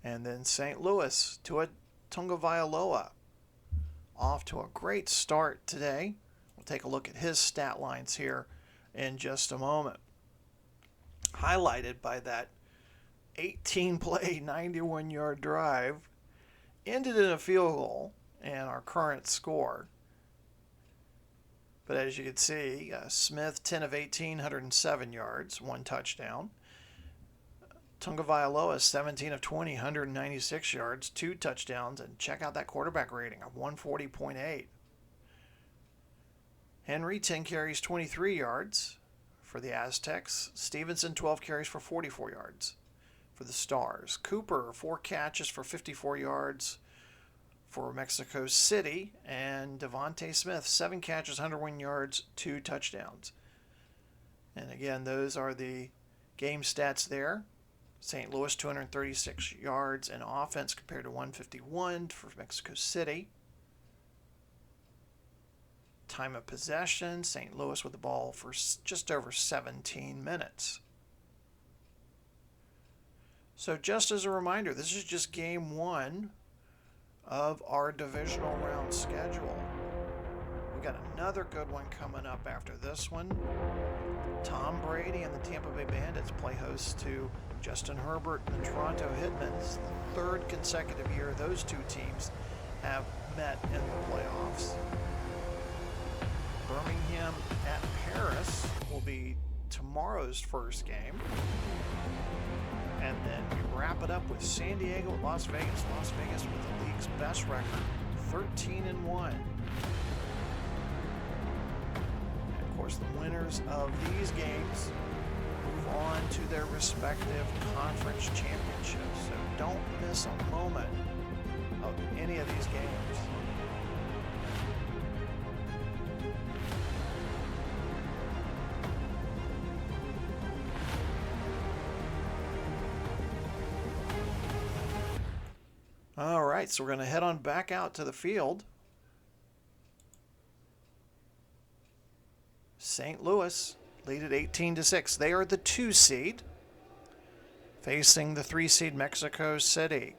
And then St. Louis, Tua Tagovailoa, off to a great start today. We'll take a look at his stat lines here in just a moment. Highlighted by that 18-play, 91-yard drive, ended in a field goal and our current score. But as you can see, Smith, 10 of 18, 107 yards, 1 touchdown. Tagovailoa, 17 of 20, 196 yards, 2 touchdowns, and check out that quarterback rating of 140.8. Henry, 10 carries, 23 yards for the Aztecs. Stevenson, 12 carries for 44 yards for the Stars. Cooper, 4 catches for 54 yards for Mexico City. And Devontae Smith, 7 catches, 101 yards, 2 touchdowns. And again, those are the game stats there. St. Louis, 236 yards in offense compared to 151 for Mexico City. Time of possession, St. Louis with the ball for just over 17 minutes. So just as a reminder, this is just game 1 of our divisional round schedule. We got another good one coming up after this one. Tom Brady and the Tampa Bay Bandits play host to Justin Herbert and the Toronto Hitmans. The 3rd consecutive year those two teams have met in the playoffs. Birmingham at Paris will be tomorrow's first game. And then we wrap it up with San Diego at Las Vegas. Las Vegas with the league's best record, 13-1. And of course, the winners of these games move on to their respective conference championships. So don't miss a moment of any of these games. All right, so we're going to head on back out to the field. St. Louis lead at 18-6. They are the 2 seed facing the 3 seed Mexico City.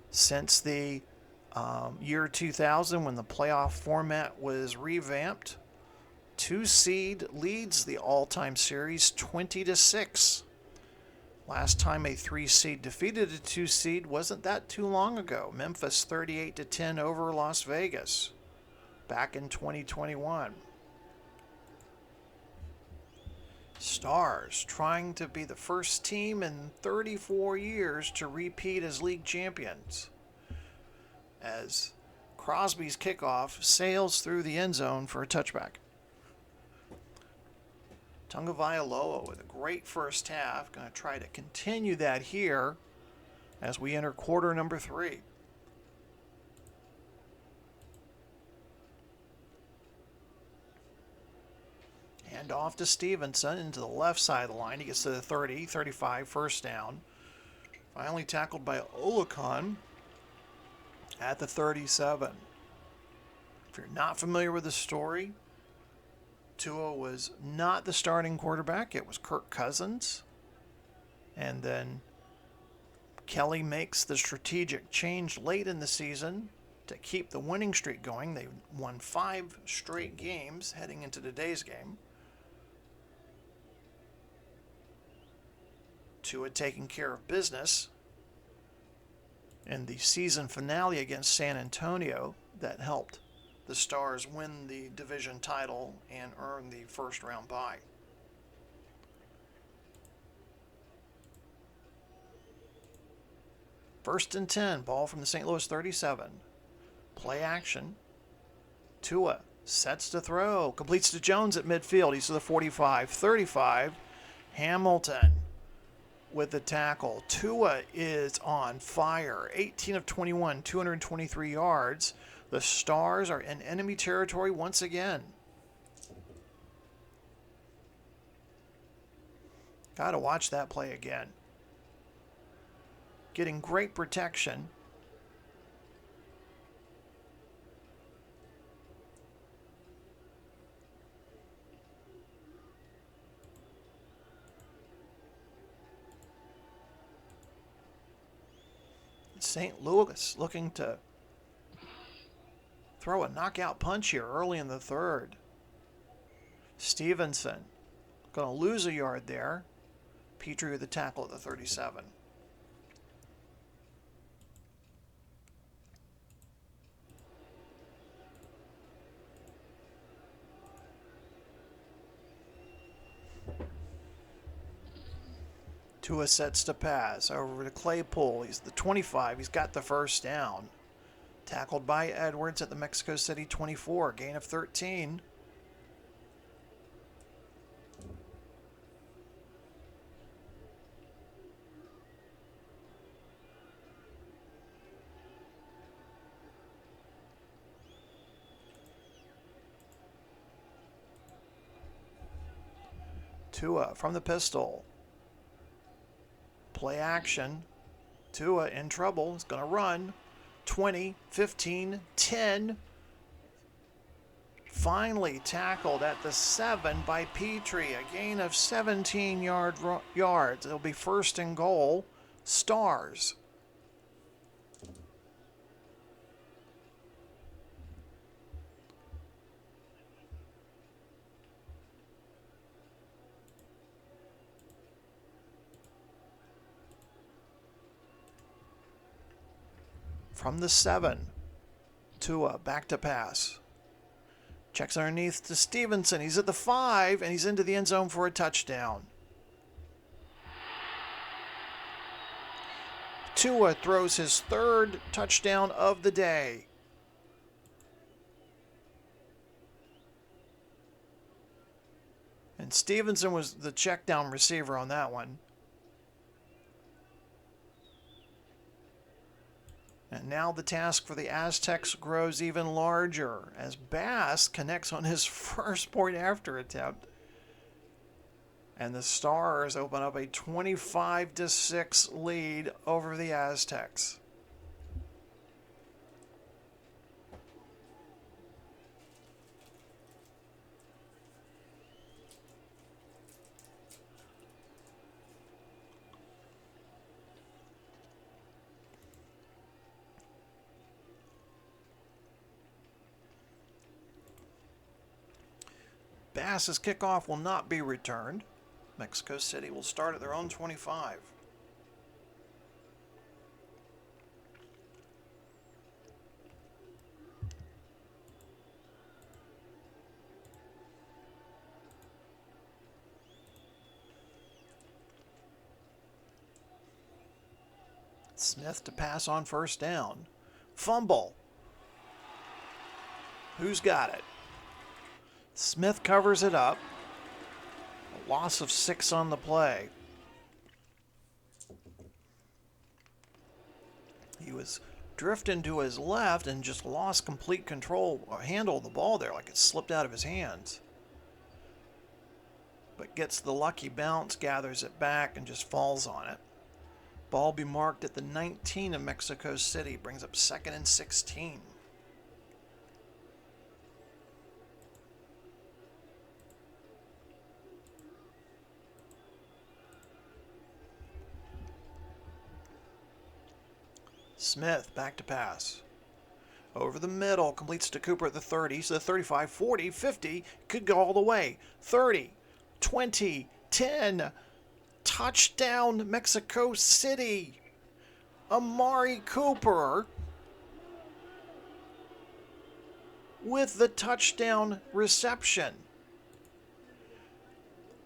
Since the year 2000, when the playoff format was revamped, 2 seed leads the all-time series 20-6. Last time a 3 seed defeated a 2 seed wasn't that too long ago. Memphis 38-10 over Las Vegas back in 2021. Stars trying to be the first team in 34 years to repeat as league champions, as Crosby's kickoff sails through the end zone for a touchback. Tagovailoa with a great first half. Going to try to continue that here as we enter quarter number 3. Hand off to Stevenson into the left side of the line. He gets to the 30, 35, first down. Finally tackled by Olakon at the 37. If you're not familiar with the story, Tua was not the starting quarterback. It was Kirk Cousins. And then Kelly makes the strategic change late in the season to keep the winning streak going. They won 5 straight games heading into today's game. Tua taking care of business in the season finale against San Antonio that helped the Stars win the division title and earn the first round bye. First and 10, ball from the St. Louis 37. Play action. Tua sets to throw, completes to Jones at midfield. He's to the 45, 35. Hamilton with the tackle. Tua is on fire. 18 of 21, 223 yards. The Stars are in enemy territory once again. Got to watch that play again. Getting great protection. St. Louis looking to throw a knockout punch here early in the 3rd. Stevenson going to lose a yard there. Petrie with the tackle at the 37. Tua sets to pass over to Claypool. He's the 25. He's got the first down. Tackled by Edwards at the Mexico City 24. Gain of 13. Tua from the pistol. Play action. Tua in trouble. He's going to run. 20, 15, 10. Finally tackled at the 7 by Petrie. A gain of 17 yards. It'll be first and goal. Stars. From the 7, Tua back to pass. Checks underneath to Stevenson. He's at the 5, and he's into the end zone for a touchdown. Tua throws his third touchdown of the day. And Stevenson was the check down receiver on that one. And now the task for the Aztecs grows even larger as Bass connects on his first point after attempt. And the Stars open up a 25-6 lead over the Aztecs. Bass's kickoff will not be returned. Mexico City will start at their own 25. Smith to pass on first down. Fumble. Who's got it? Smith covers it up. A loss of 6 on the play. He was drifting to his left and just lost complete control, handle of the ball there, like it slipped out of his hands. But gets the lucky bounce, gathers it back, and just falls on it. Ball be marked at the 19 of Mexico City, brings up 2nd and 16. Smith back to pass. Over the middle, completes to Cooper at the 30, so the 35, 40, 50, could go all the way. 30, 20, 10, touchdown Mexico City. Amari Cooper with the touchdown reception.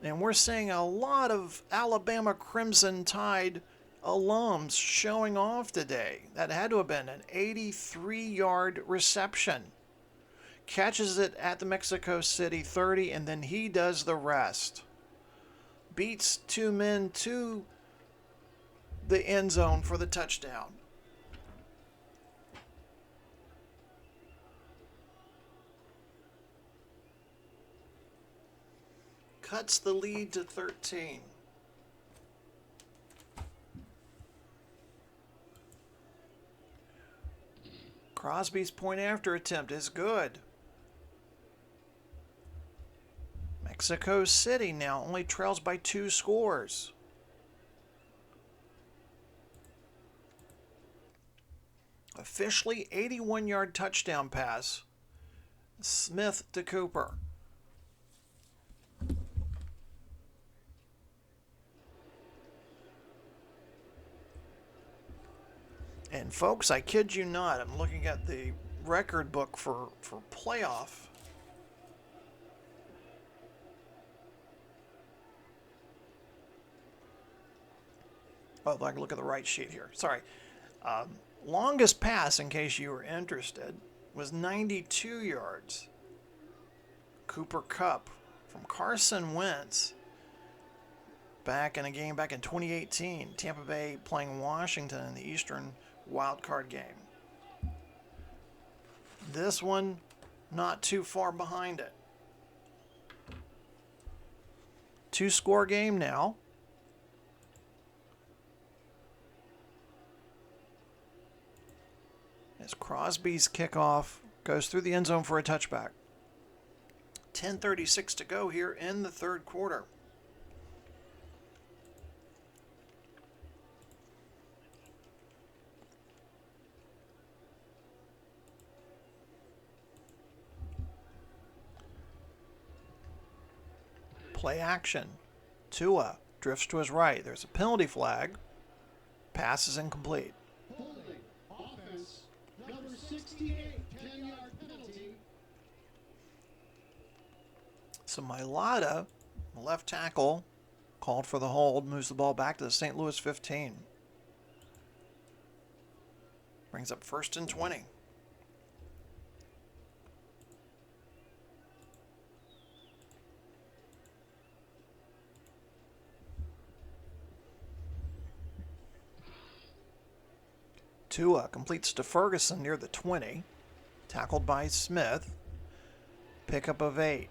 And we're seeing a lot of Alabama Crimson Tide alums showing off today. That had to have been an 83-yard reception. Catches it at the Mexico City 30, and then he does the rest. Beats 2 men to the end zone for the touchdown. Cuts the lead to 13. Crosby's point after attempt is good. Mexico City now only trails by 2 scores. Officially 81-yard touchdown pass. Smith to Cooper. And folks, I kid you not, I'm looking at the record book for playoff. Oh, I can look at the right sheet here. Sorry. Longest pass, in case you were interested, was 92 yards. Cooper Kupp from Carson Wentz. Back in a game back in 2018. Tampa Bay playing Washington in the Eastern Wildcard game. This one not too far behind it. 2-score game now. As Crosby's kickoff goes through the end zone for a touchback. 10:36 to go here in the third quarter. Play action. Tua drifts to his right. There's a penalty flag. Pass is incomplete. Holding. Offense. Number 68. 10-yard penalty. So Mailata, the left tackle, called for the hold, moves the ball back to the St. Louis 15. Brings up 1st and 20. Tua completes to Ferguson near the 20. Tackled by Smith. Pickup of 8.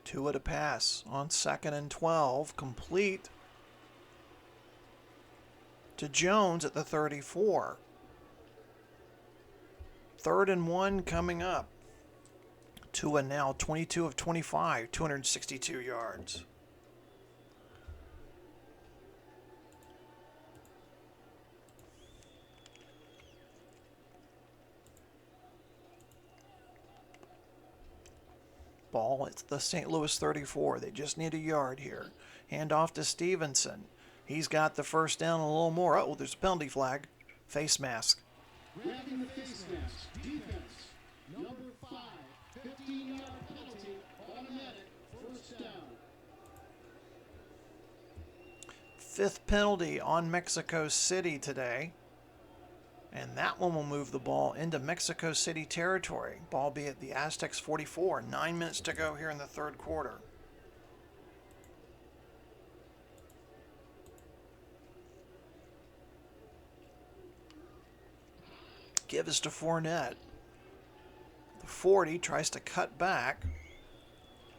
Tua to pass on 2nd and 12. Complete to Jones at the 34. 3rd and 1 coming up. Tua now 22 of 25, 262 yards. Ball at the St. Louis 34. They just need a yard here. Hand off to Stevenson. He's got the first down and a little more. Oh, there's a penalty flag. Face mask. Grabbing the face mask. Defense. Number 5. 15-yard penalty. Automatic. First down. 5th penalty on Mexico City today. And that one will move the ball into Mexico City territory. Ball be at the Aztecs 44. 9 minutes to go here in the third quarter. Give is to Fournette. The 40 tries to cut back.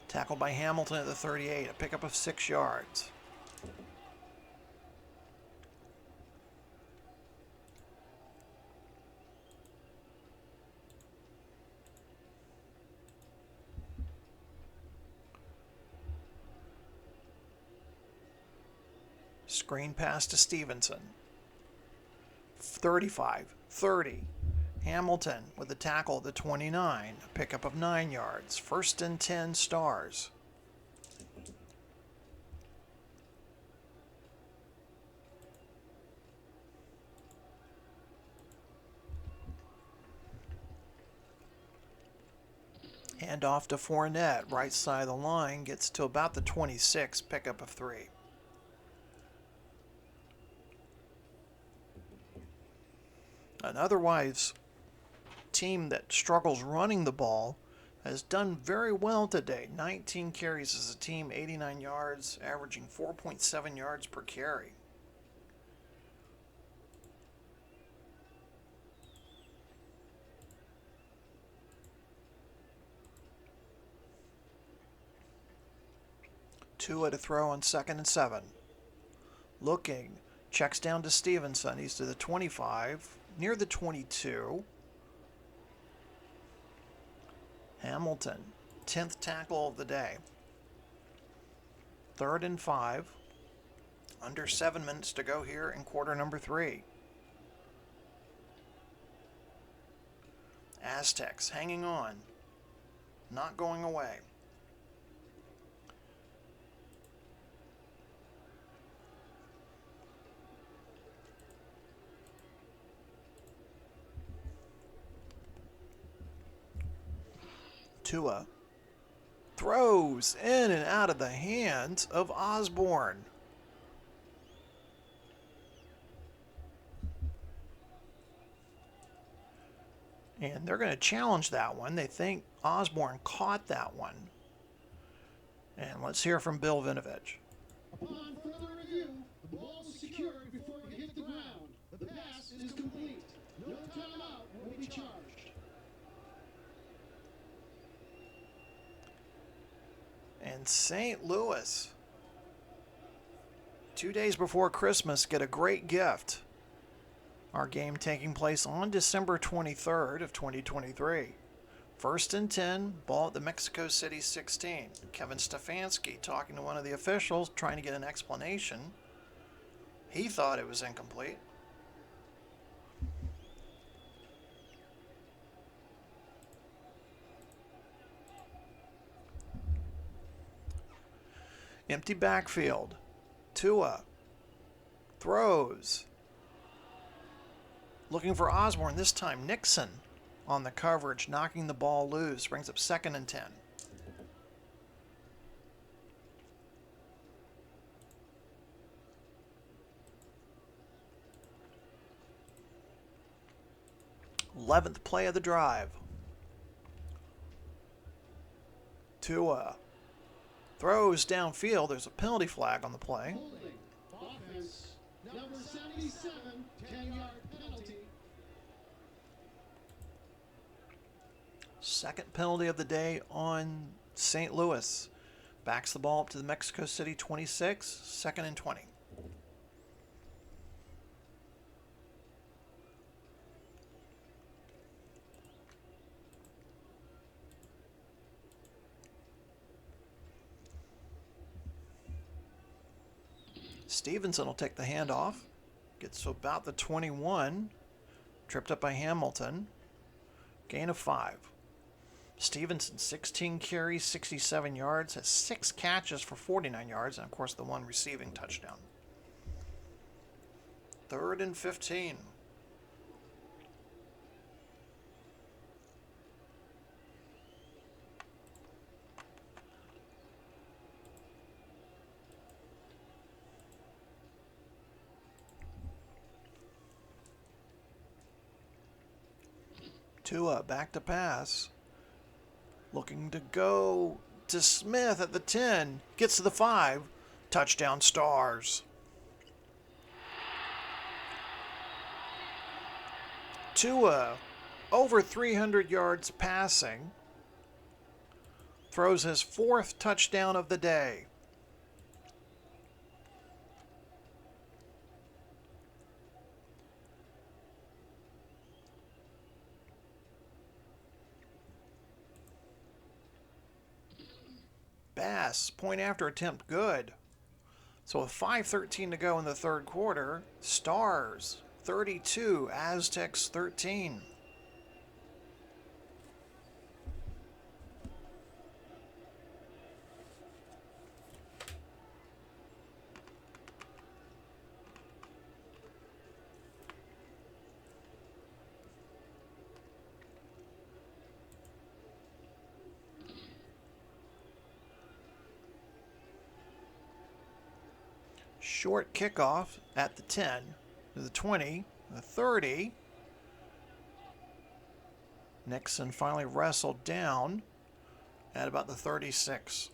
Tackled by Hamilton at the 38. A pickup of 6 yards. Screen pass to Stevenson. 35, 30. Hamilton with the tackle at the 29. A pickup of 9 yards. 1st and 10 Stars. Hand off to Fournette. Right side of the line. Gets to about the 26. Pickup of 3. An otherwise team that struggles running the ball has done very well today. 19 carries as a team, 89 yards, averaging 4.7 yards per carry. Tua to throw on 2nd and 7. Looking, checks down to Stevenson. He's to the 25. Near the 22. Hamilton, 10th tackle of the day. 3rd and 5. Under 7 minutes to go here in quarter number 3. Aztecs hanging on. Not going away. Tua throws in and out of the hands of Osborne. And they're going to challenge that one. They think Osborne caught that one. And let's hear from Bill Vinovich. Upon further review, the ball was secured before it hit the ground. The pass is complete. No timeout will be charged. And St. Louis, 2 days before Christmas, get a great gift. Our game taking place on December 23rd of 2023. First and 10, ball at the Mexico City 16. Kevin Stefanski talking to one of the officials, trying to get an explanation. He thought it was incomplete. Empty backfield. Tua throws. Looking for Osborne, this time Nixon on the coverage, knocking the ball loose. Brings up 2nd and 10. Eleventh play of the drive. Tua throws downfield. There's a penalty flag on the play. Holding. Offense. Number 77, 10-yard penalty. Second penalty of the day on St. Louis. Backs the ball up to the Mexico City 26, 2nd and 20. Stevenson will take the handoff. Gets to about the 21. Tripped up by Hamilton. Gain of 5. Stevenson, 16 carries, 67 yards, has 6 catches for 49 yards, and of course the one receiving touchdown. 3rd and 15. Tua back to pass. Looking to go to Smith at the 10. Gets to the 5. Touchdown Stars. Tua over 300 yards passing. Throws his 4th touchdown of the day. Bass, point after attempt, good. So with 5:13 to go in the 3rd quarter, Stars 32, Aztecs 13. Short kickoff at the 10, to the 20, the 30. Nixon finally wrestled down at about the 36.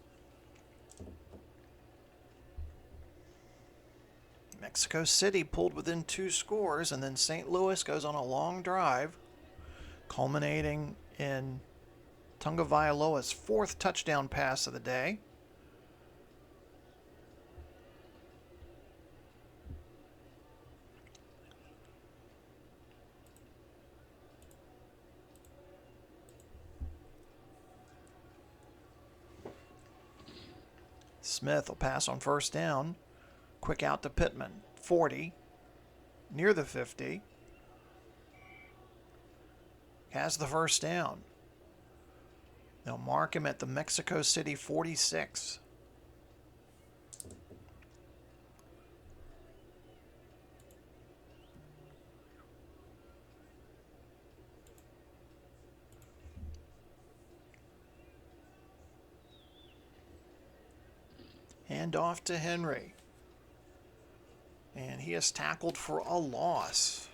Mexico City pulled within 2 scores, and then St. Louis goes on a long drive, culminating in Tagovailoa's 4th touchdown pass of the day. Smith will pass on 1st down. Quick out to Pittman. 40. Near the 50. Has the 1st down. They'll mark him at the Mexico City 46. Hand off to Henry. And he is tackled for a loss.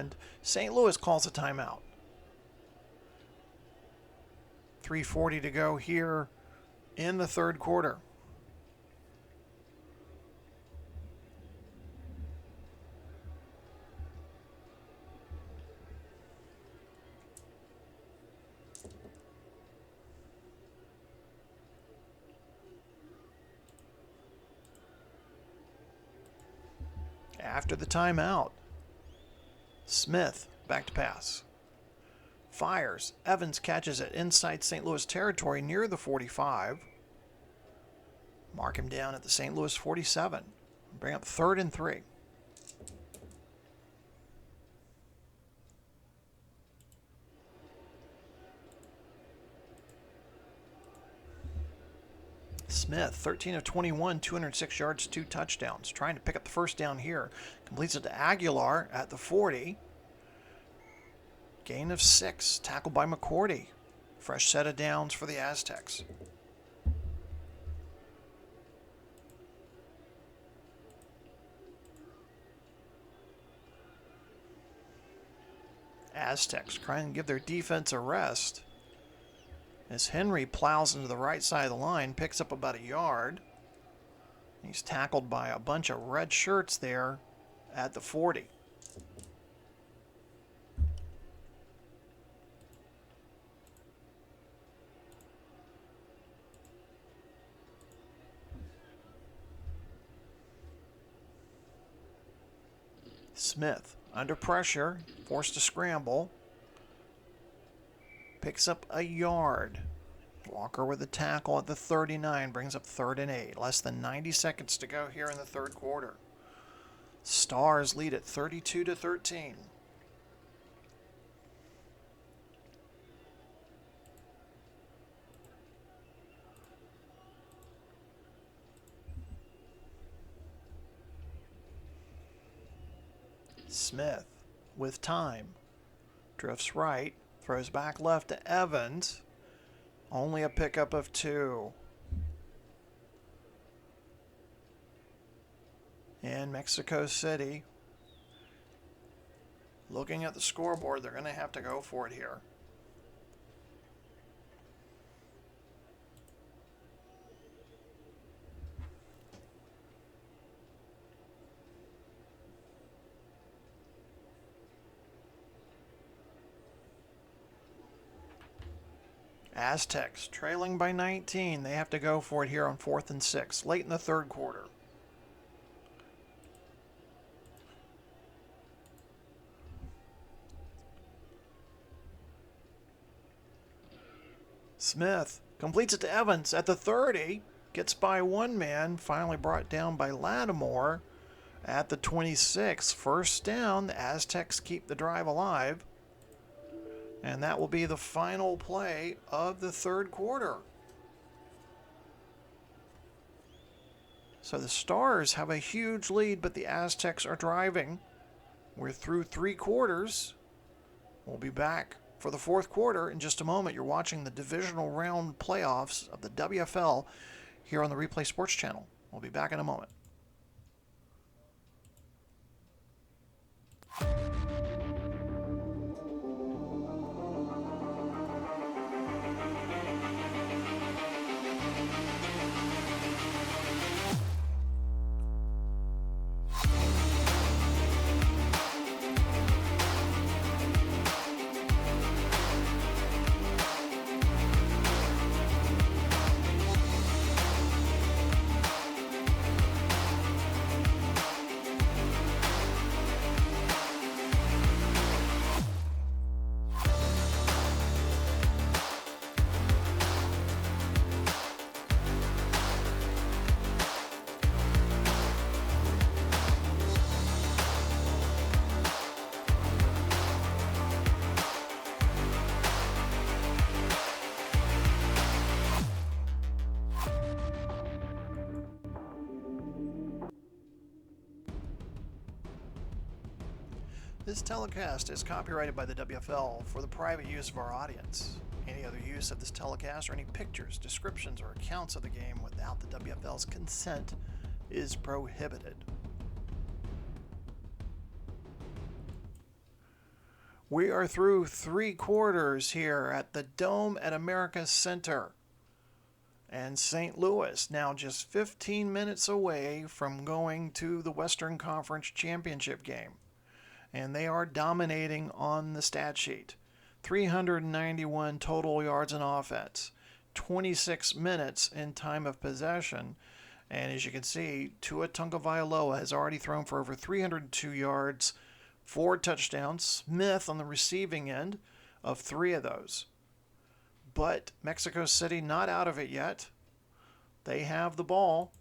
and St. Louis calls a timeout. 3:40 to go here in the third quarter. After the timeout, Smith back to pass. Fires. Evans catches it inside St. Louis territory near the 45. Mark him down at the St. Louis 47. Bring up 3rd and 3. Smith, 13 of 21, 206 yards, 2 touchdowns. Trying to pick up the first down here. Completes it to Aguilar at the 40. Gain of 6. Tackled by McCourty. Fresh set of downs for the Aztecs. Aztecs trying to give their defense a rest. As Henry plows into the right side of the line, picks up about a yard. He's tackled by a bunch of red shirts there at the 40. Smith, under pressure, forced to scramble. Picks up a yard. Walker with a tackle at the 39, brings up 3rd and 8. Less than 90 seconds to go here in the third quarter. Stars lead at 32-13. Smith with time. Drifts right. Throws back left to Evans. Only a pickup of 2. In Mexico City. Looking at the scoreboard, they're going to have to go for it here. Aztecs trailing by 19. They have to go for it here on 4th and 6, late in the third quarter. Smith completes it to Evans at the 30. Gets by one man, finally brought down by Lattimore at the 26. First down, the Aztecs keep the drive alive. And that will be the final play of the third quarter. So the Stars have a huge lead, but the Aztecs are driving. We're through 3 quarters. We'll be back for the fourth quarter in just a moment. You're watching the divisional round playoffs of the WFL here on the Replay Sports Channel. We'll be back in a moment. This telecast is copyrighted by the WFL for the private use of our audience. Any other use of this telecast or any pictures, descriptions, or accounts of the game without the WFL's consent is prohibited. We are through 3/4 here at the Dome at America's Center. And St. Louis now just 15 minutes away from going to the Western Conference Championship game. And they are dominating on the stat sheet. 391 total yards in offense, 26 minutes in time of possession. And as you can see, Tua Tagovailoa has already thrown for over 302 yards, 4 touchdowns. Smith on the receiving end of 3 of those. But Mexico City not out of it yet. They have the ball.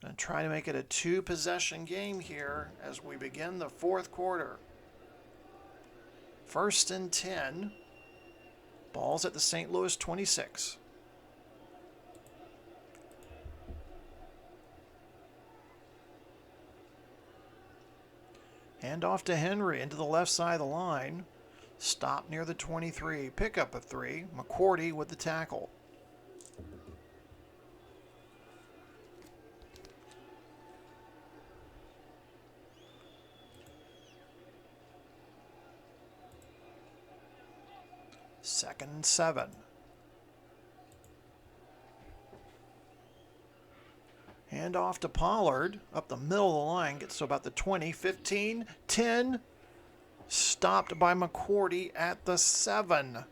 And try to make it a 2-possession game here as we begin the 4th quarter. 1st and 10. Ball's at the St. Louis 26. Hand off to Henry into the left side of the line. Stop near the 23. Pickup of 3. McCourty with the tackle. Second and 7. Hand off to Pollard. Up the middle of the line. Gets to about the 20, 15, 10. Stopped by McCourty at the 7.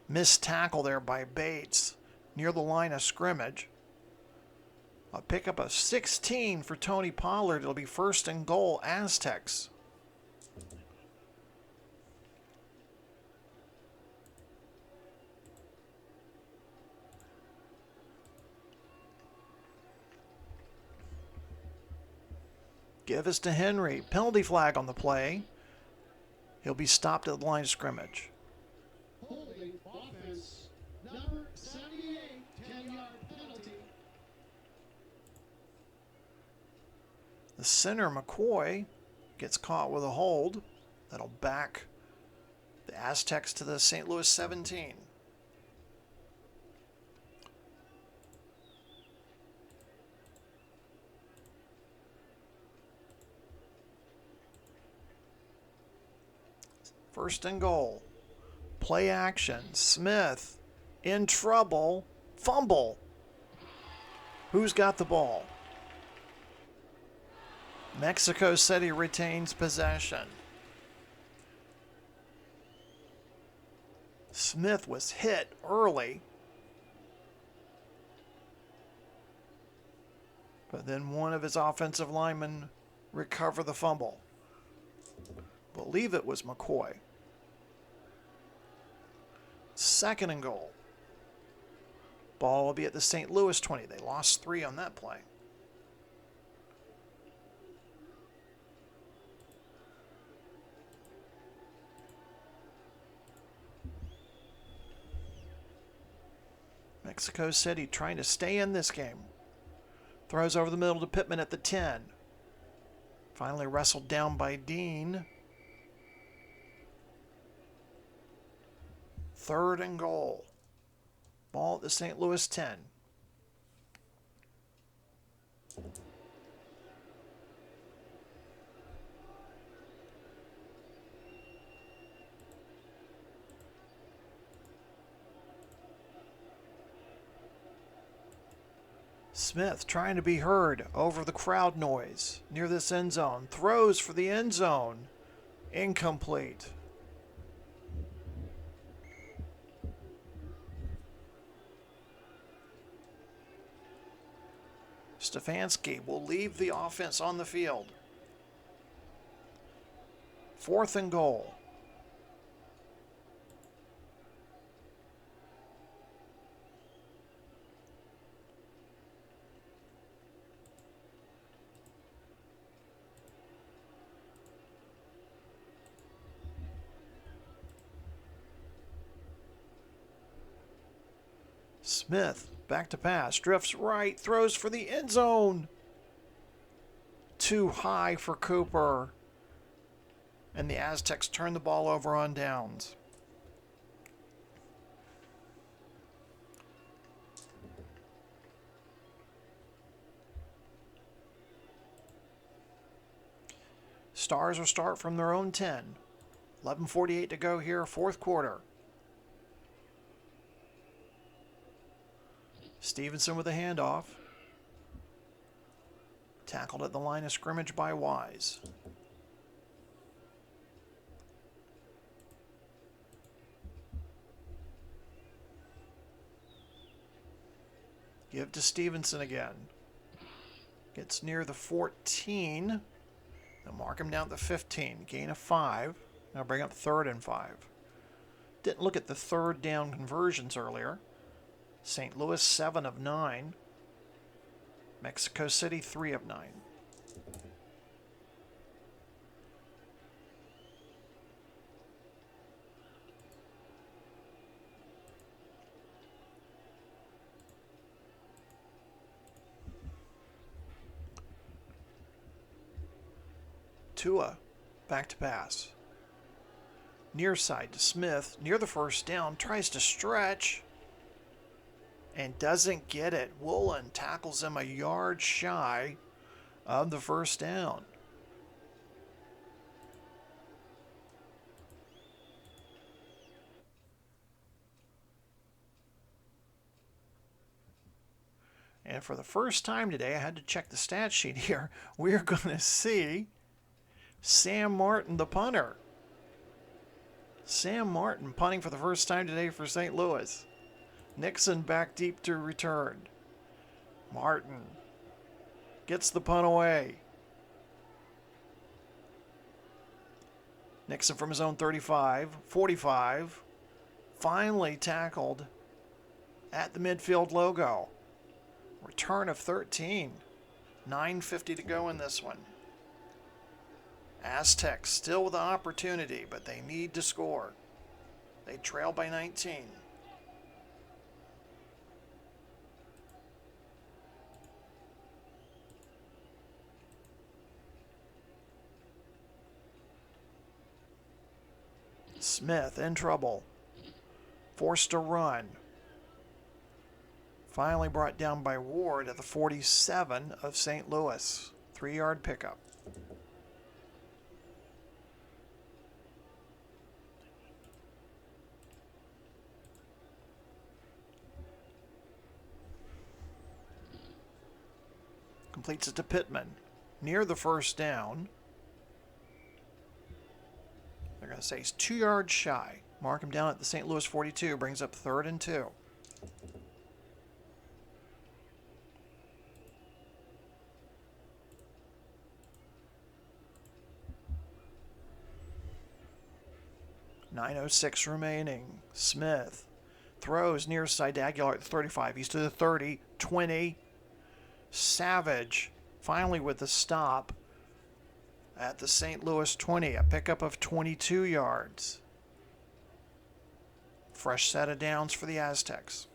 Missed tackle there by Bates near the line of scrimmage. A pickup of 16 for Tony Pollard. It'll be 1st and goal, Aztecs. Give us to Henry. Penalty flag on the play. He'll be stopped at the line of scrimmage. Holding offense. Number 78, 10-yard penalty. The center, McCoy, gets caught with a hold. That'll back the Aztecs to the St. Louis 17. First and goal. Play action. Smith in trouble. Fumble. Who's got the ball? Mexico City retains possession. Smith was hit early. But then one of his offensive linemen recovered the fumble. Believe it was McCoy. Second and goal. Ball will be at the St. Louis 20. They lost 3 on that play. Mexico City trying to stay in this game. Throws over the middle to Pittman at the 10. Finally wrestled down by Dean. 3rd and goal. Ball at the St. Louis 10. Smith trying to be heard over the crowd noise near this end zone. Throws for the end zone. Incomplete. Stefanski will leave the offense on the field. 4th and goal. Smith back to pass, drifts right, throws for the end zone. Too high for Cooper. And the Aztecs turn the ball over on downs. Stars will start from their own 10. 11:48 to go here, fourth quarter. Stevenson with a handoff. Tackled at the line of scrimmage by Wise. Give to Stevenson again. Gets near the 14. They'll mark him down at the 15. Gain of 5. Now bring up 3rd and 5. Didn't look at the third down conversions earlier. St. Louis 7 of 9. Mexico City 3 of 9. Tua, back to pass. Near side to Smith, near the first down, tries to stretch and doesn't get it. Woolen tackles him a yard shy of the first down. And for the first time today, I had to check the stat sheet here, we're going to see Sam Martin, the punter. Sam Martin punting for the first time today for St. Louis. Nixon back deep to return. Martin gets the punt away. Nixon from his own 35, 45. Finally tackled at the midfield logo. Return of 13. 9:50 to go in this one. Aztecs still with an opportunity, but they need to score. They trail by 19. Smith in trouble. Forced to run. Finally brought down by Ward at the 47 of St. Louis. 3-yard pickup. Completes it to Pittman. Near the first down. They're going to say he's 2 yards shy. Mark him down at the St. Louis 42. Brings up 3rd and 2. .906 remaining. Smith throws near side to Aguilar at the 35. He's to the 30. 20. Savage finally with the stop at the St. Louis 20, a pickup of 22 yards. Fresh set of downs for the Aztecs.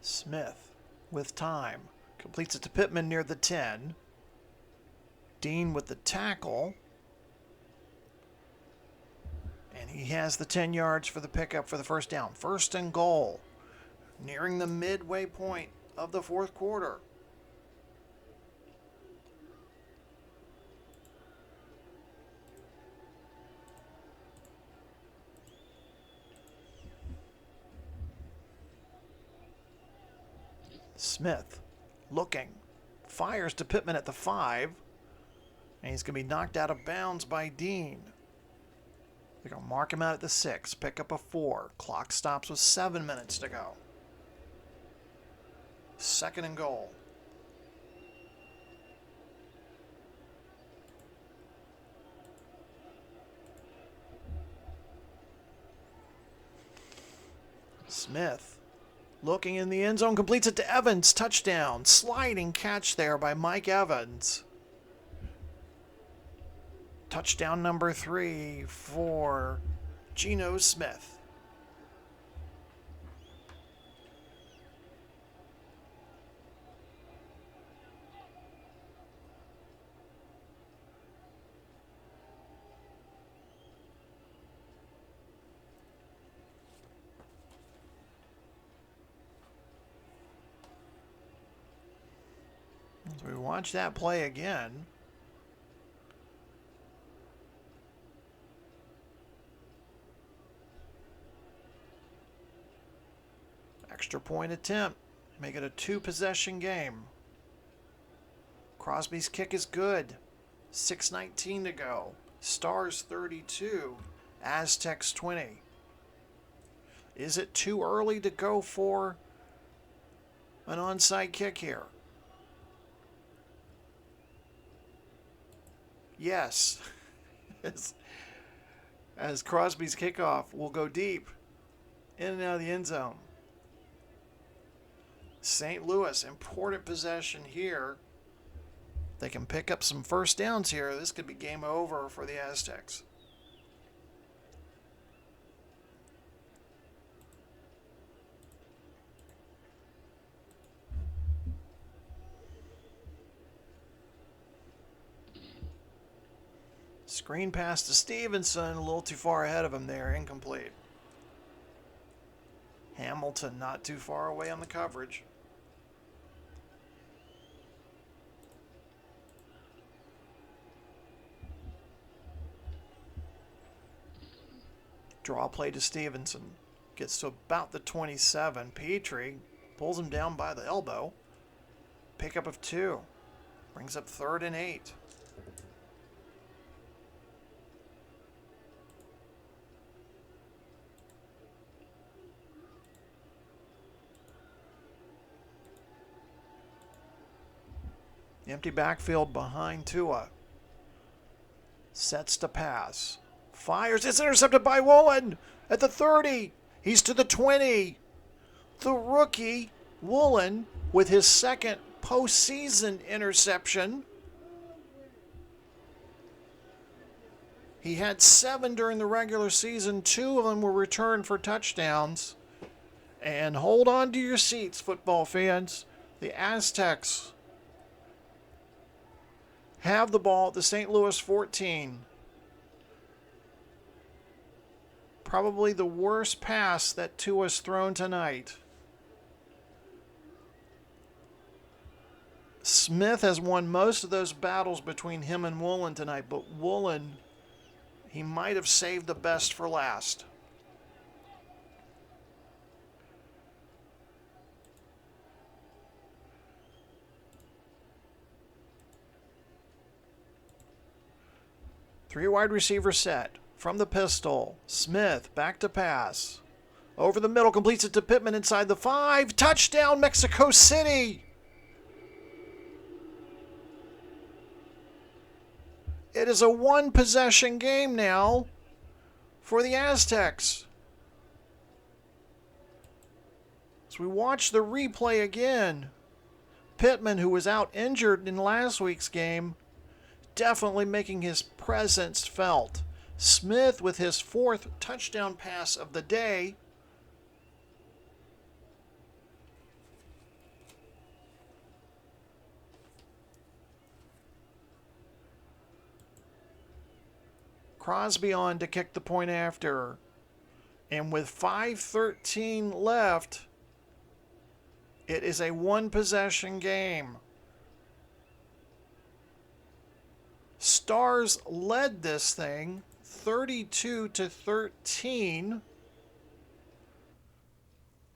Smith with time. Completes it to Pittman near the 10. Dean with the tackle. And he has the 10 yards for the pickup for the first down. 1st and goal. Nearing the midway point of the fourth quarter. Smith looking, fires to Pittman at the 5, and he's going to be knocked out of bounds by Dean. They're going to mark him out at the 6, pick up a 4. Clock stops with 7 minutes to go. 2nd and goal. Smith looking in the end zone, completes it to Evans. Touchdown. Sliding catch there by Mike Evans. Touchdown number 3 for Geno Smith. So we watch that play again. Extra point attempt. Make it a 2-possession game. Crosby's kick is good. 6:19 to go. Stars 32. Aztecs 20. Is it too early to go for an onside kick here? Yes. As Crosby's kickoff will go deep in and out of the end zone. St. Louis, important possession here. They can pick up some first downs here. This could be game over for the Aztecs. Screen pass to Stevenson, a little too far ahead of him there, incomplete. Hamilton not too far away on the coverage. Draw play to Stevenson. Gets to about the 27. Petrie pulls him down by the elbow. Pickup of 2. Brings up 3rd and 8. Empty backfield behind Tua. Sets to pass. Fires. It's intercepted by Woolen at the 30. He's to the 20. The rookie, Woolen, with his second postseason interception. He had 7 during the regular season. 2 of them were returned for touchdowns. And hold on to your seats, football fans. The Aztecs have the ball at the St. Louis 14. Probably the worst pass that Tua's thrown tonight. Smith has won most of those battles between him and Woolen tonight, but Woolen, he might have saved the best for last. Three wide receiver set. From the pistol. Smith back to pass. Over the middle, completes it to Pittman inside the 5. Touchdown, Mexico City! It is a 1-possession game now for the Aztecs. As we watch the replay again, Pittman, who was out injured in last week's game, definitely making his presence felt. Smith with his 4th touchdown pass of the day. Crosby on to kick the point after. And with 5:13 left, it is a 1-possession game. Stars led this thing 32-13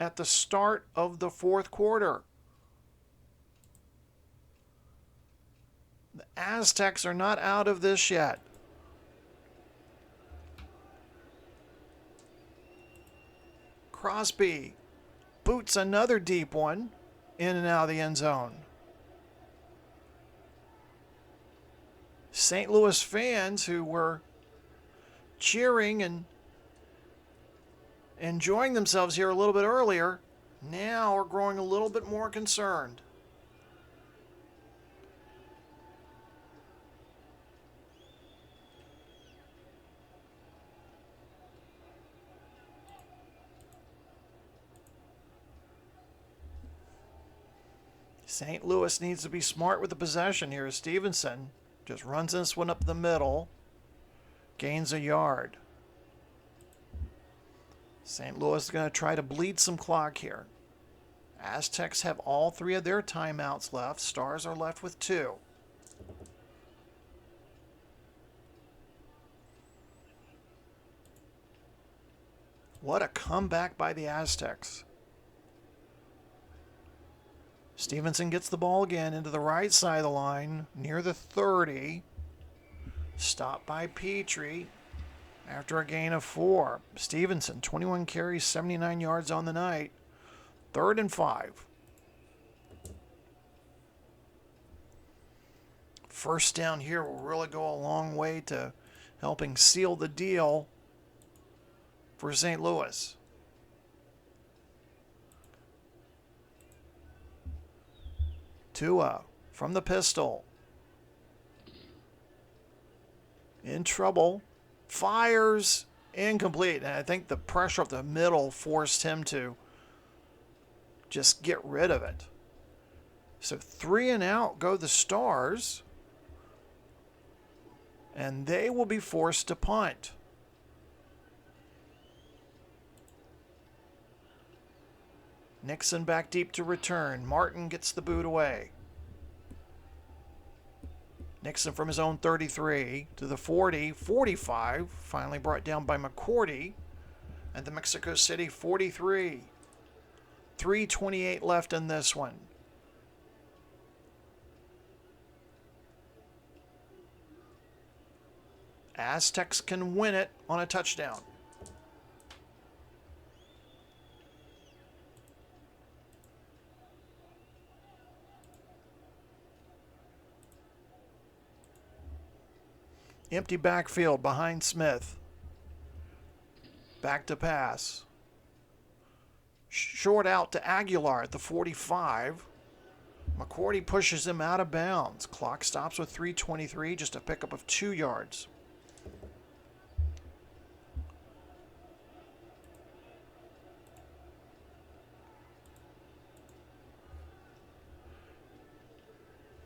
at the start of the 4th quarter. The Aztecs are not out of this yet. Crosby boots another deep one in and out of the end zone. St. Louis fans who were cheering and enjoying themselves here a little bit earlier now are growing a little bit more concerned. St. Louis needs to be smart with the possession here. Stevenson just runs this one up the middle. Gains a yard. St. Louis is going to try to bleed some clock here. Aztecs have all 3 of their timeouts left. Stars are left with 2. What a comeback by the Aztecs. Stevenson gets the ball again into the right side of the line, near the 30. Stopped by Petrie after a gain of 4. Stevenson, 21 carries, 79 yards on the night. 3rd and 5. First down here will really go a long way to helping seal the deal for St. Louis. Tua from the pistol. In trouble. Fires. Incomplete. And I think the pressure up the middle forced him to just get rid of it. So 3 and out go the Stars. And they will be forced to punt. Nixon back deep to return. Martin gets the boot away. Nixon from his own 33 to the 40, 45. Finally brought down by McCourty at the Mexico City 43. 3:28 left in this one. Aztecs can win it on a touchdown. Empty backfield behind Smith. Back to pass. Short out to Aguilar at the 45. McCourty pushes him out of bounds. Clock stops with 3:23, just a pickup of 2 yards.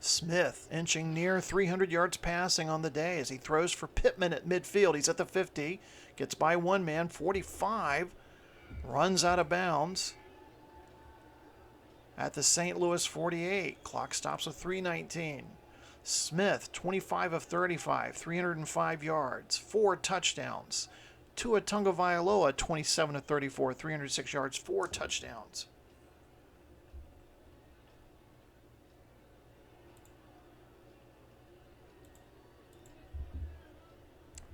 Smith inching near 300 yards passing on the day as he throws for Pittman at midfield. He's at the 50, gets by one man, 45, runs out of bounds at the St. Louis 48. Clock stops with 3:19. Smith, 25 of 35, 305 yards, 4 touchdowns. Tua Tagovailoa, 27 of 34, 306 yards, 4 touchdowns.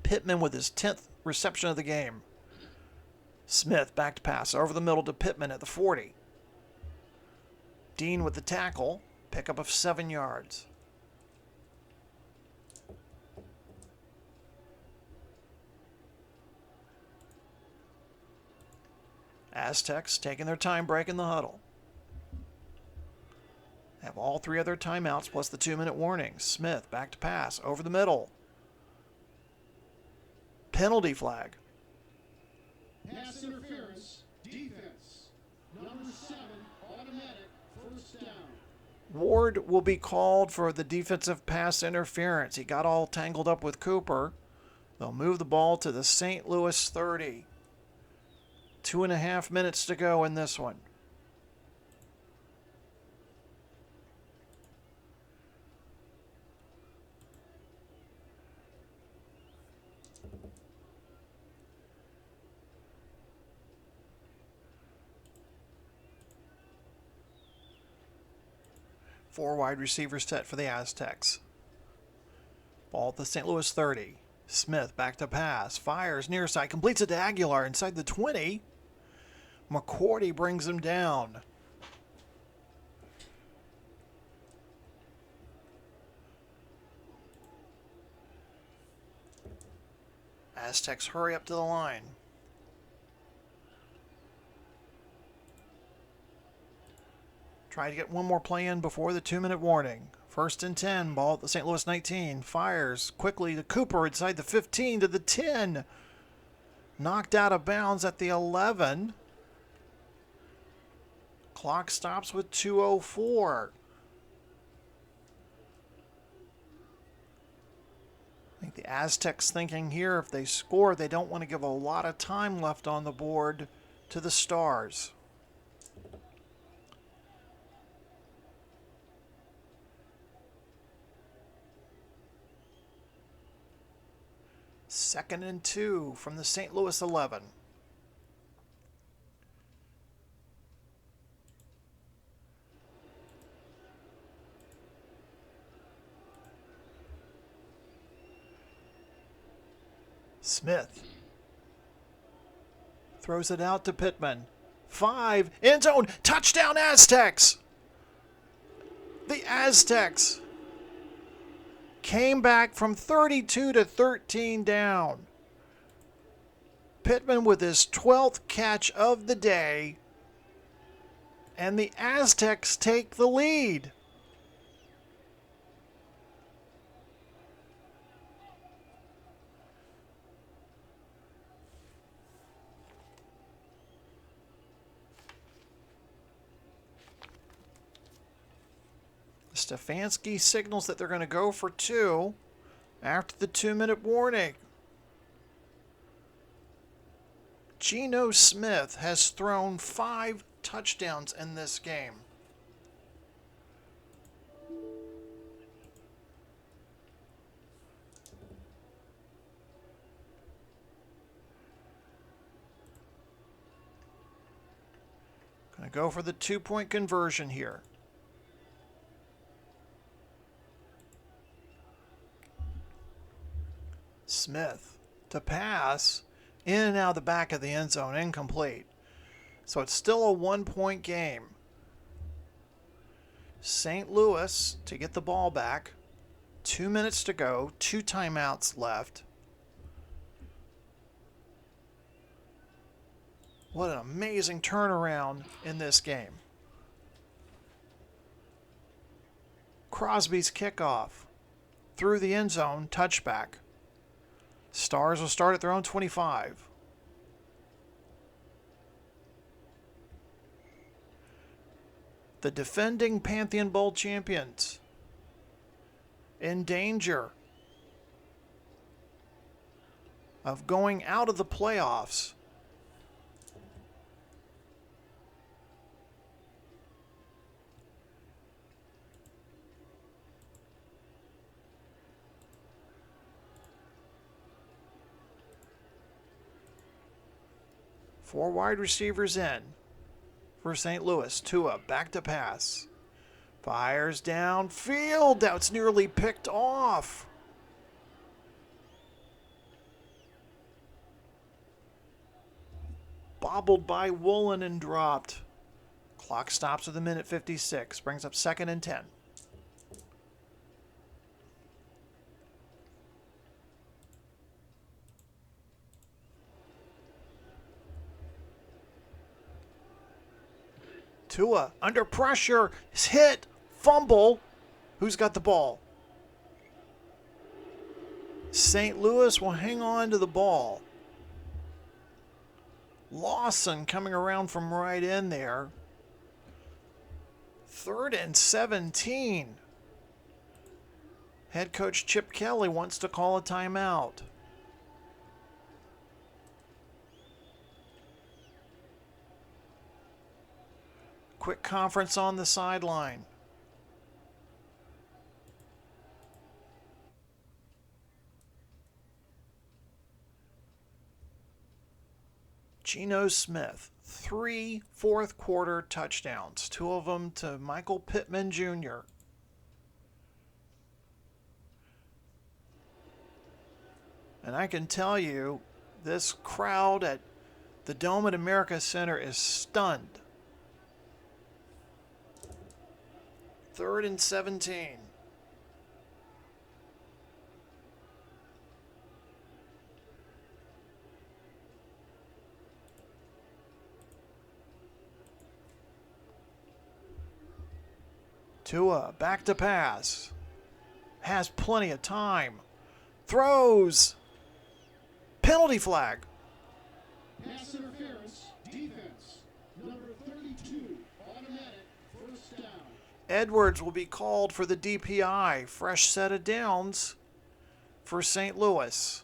Pittman with his 10th reception of the game. Smith back to pass over the middle to Pittman at the 40. Dean with the tackle, pickup of 7 yards. Aztecs taking their time break in the huddle. Have all 3 of their timeouts plus the 2-minute warning. Smith back to pass over the middle. Penalty flag. Pass interference, defense. Number 7, automatic, first down. Ward will be called for the defensive pass interference. He got all tangled up with Cooper. They'll move the ball to the St. Louis 30. 2.5 minutes to go in this one. Four wide receivers set for the Aztecs. Ball at the St. Louis 30. Smith back to pass. Fires near side. Completes it to Aguilar inside the 20. McCourty brings him down. Aztecs hurry up to the line. Try to get one more play in before the 2-minute warning. 1st and 10, ball at the St. Louis 19. Fires quickly to Cooper inside the 15 to the 10. Knocked out of bounds at the 11. Clock stops with 2:04. I think the Aztecs thinking here if they score, they don't want to give a lot of time left on the board to the Stars. 2nd and 2 from the St. Louis 11. Smith throws it out to Pittman. 5, end zone, touchdown Aztecs! The Aztecs came back from 32 to 13 down. Pittman with his 12th catch of the day, and the Aztecs take the lead. Stefanski signals that they're going to go for 2 after the 2-minute warning. Geno Smith has thrown 5 touchdowns in this game. Going to go for the 2-point conversion here. Smith to pass, in and out of the back of the end zone, incomplete. So it's still a 1-point game. St. Louis to get the ball back. 2 minutes to go, 2 timeouts left. What an amazing turnaround in this game. Crosby's kickoff through the end zone, touchback. Stars will start at their own 25. The defending Pantheon Bowl champions in danger of going out of the playoffs. Four wide receivers in for St. Louis. Tua back to pass. Fires downfield. That's nearly picked off. Bobbled by Woolen and dropped. Clock stops at the minute 56. Brings up 2nd and 10. Tua under pressure, is hit, fumble. Who's got the ball? St. Louis will hang on to the ball. Lawson coming around from right in there. 3rd and 17. Head coach Chip Kelly wants to call a timeout. Quick conference on the sideline. Geno Smith, 3 fourth-quarter touchdowns, 2 of them to Michael Pittman Jr. And I can tell you, this crowd at the Dome at America Center is stunned. 3rd and 17. Tua back to pass. Has plenty of time. Throws. Penalty flag. Pass interference, defense, number 32, automatic, first down. Edwards will be called for the DPI. Fresh set of downs for St. Louis.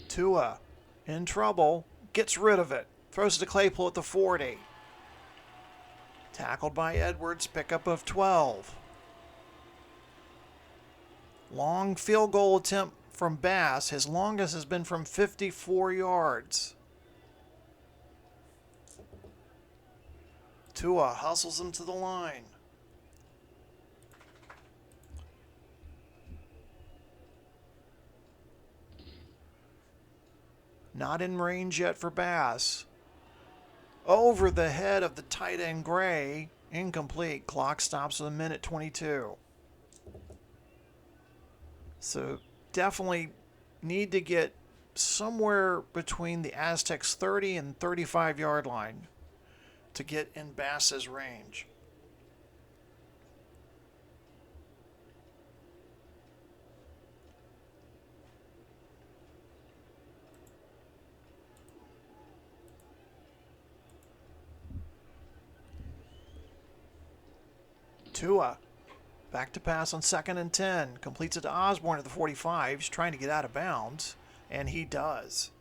Tua in trouble, gets rid of it. Throws it to Claypool at the 40. Tackled by Edwards, pickup of 12. Long field goal attempt from Bass. His longest has been from 54 yards. Tua hustles him to the line. Not in range yet for Bass. Over the head of the tight end Gray. Incomplete. Clock stops with 1:22. So definitely need to get somewhere between the Aztecs 30 and 35 yard line to get in Bass's range. Tua, back to pass on 2nd and 10. Completes it to Osborne at the 45. He's trying to get out of bounds, and he does.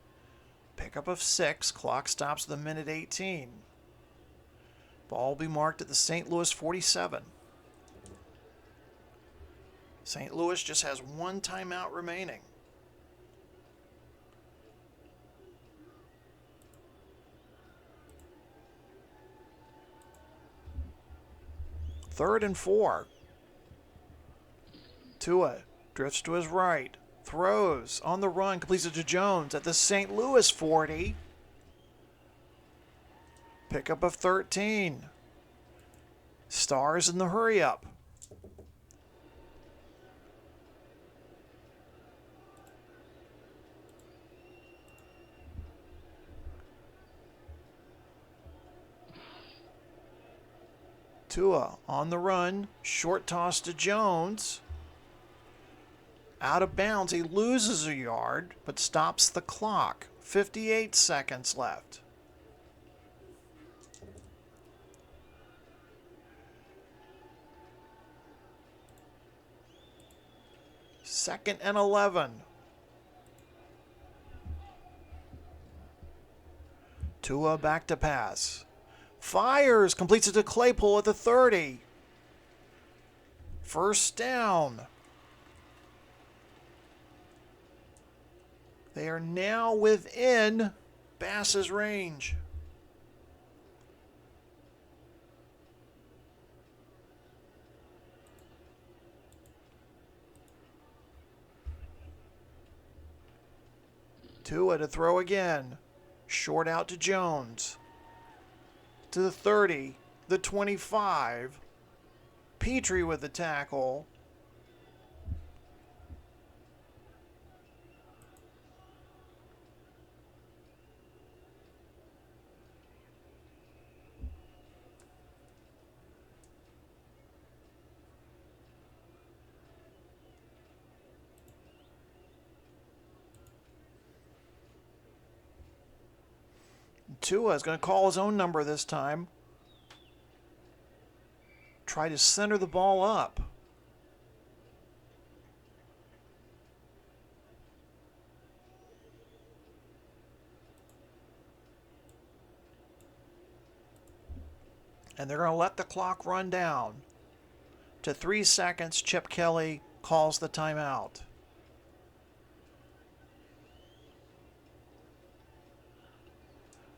Pickup of 6. Clock stops with 1:18. Ball will be marked at the St. Louis 47. St. Louis just has one timeout remaining. Third and 4. Tua drifts to his right. Throws on the run. Completes it to Jones at the St. Louis 40. Pickup of 13. Stars in the hurry up. Tua on the run. Short toss to Jones. Out of bounds. He loses a yard, but stops the clock. 58 seconds left. Second and 11. Tua back to pass. Fires. Completes it to Claypool at the 30. First down. They are now within Bass's range. Tua to throw again. Short out to Jones. To the 30, the 25. Petrie with the tackle. Tua is going to call his own number this time. Try to center the ball up. And they're going to let the clock run down. To 3 seconds, Chip Kelly calls the timeout.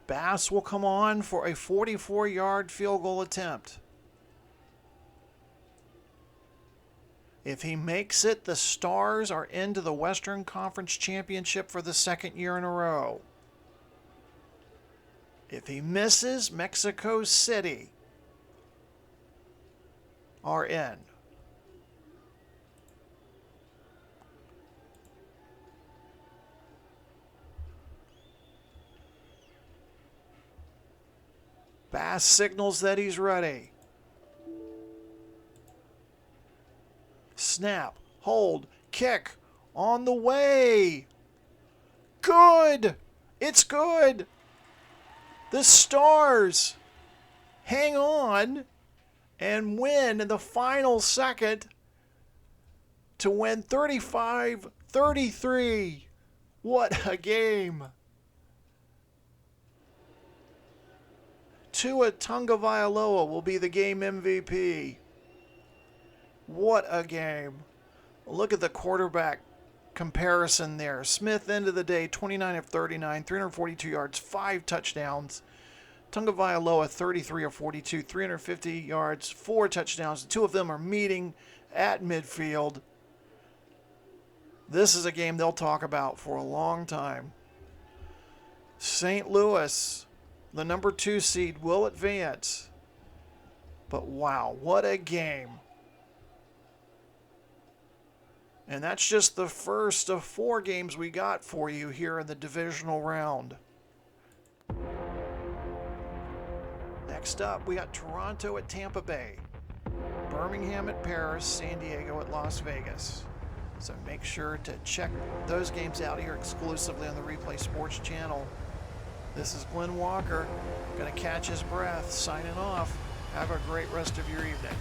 Bass will come on for a 44-yard field goal attempt. If he makes it, the Stars are into the Western Conference Championship for the second year in a row. If he misses, Mexico City are in. Bass signals that he's ready. Snap, hold, kick, on the way. Good! It's good! The Stars hang on and win in the final second to win 35-33. What a game! Tua Tagovailoa will be the game MVP. What a game. Look at the quarterback comparison there. Smith, end of the day, 29 of 39, 342 yards, 5 touchdowns. Tagovailoa, 33 of 42, 350 yards, 4 touchdowns. The two of them are meeting at midfield. This is a game they'll talk about for a long time. St. Louis, the number 2 seed, will advance. But wow, what a game. And that's just the first of 4 games we got for you here in the divisional round. Next up, we got Toronto at Tampa Bay, Birmingham at Paris, San Diego at Las Vegas. So make sure to check those games out here exclusively on the Replay Sports channel. This is Glenn Walker, going to catch his breath, signing off. Have a great rest of your evening.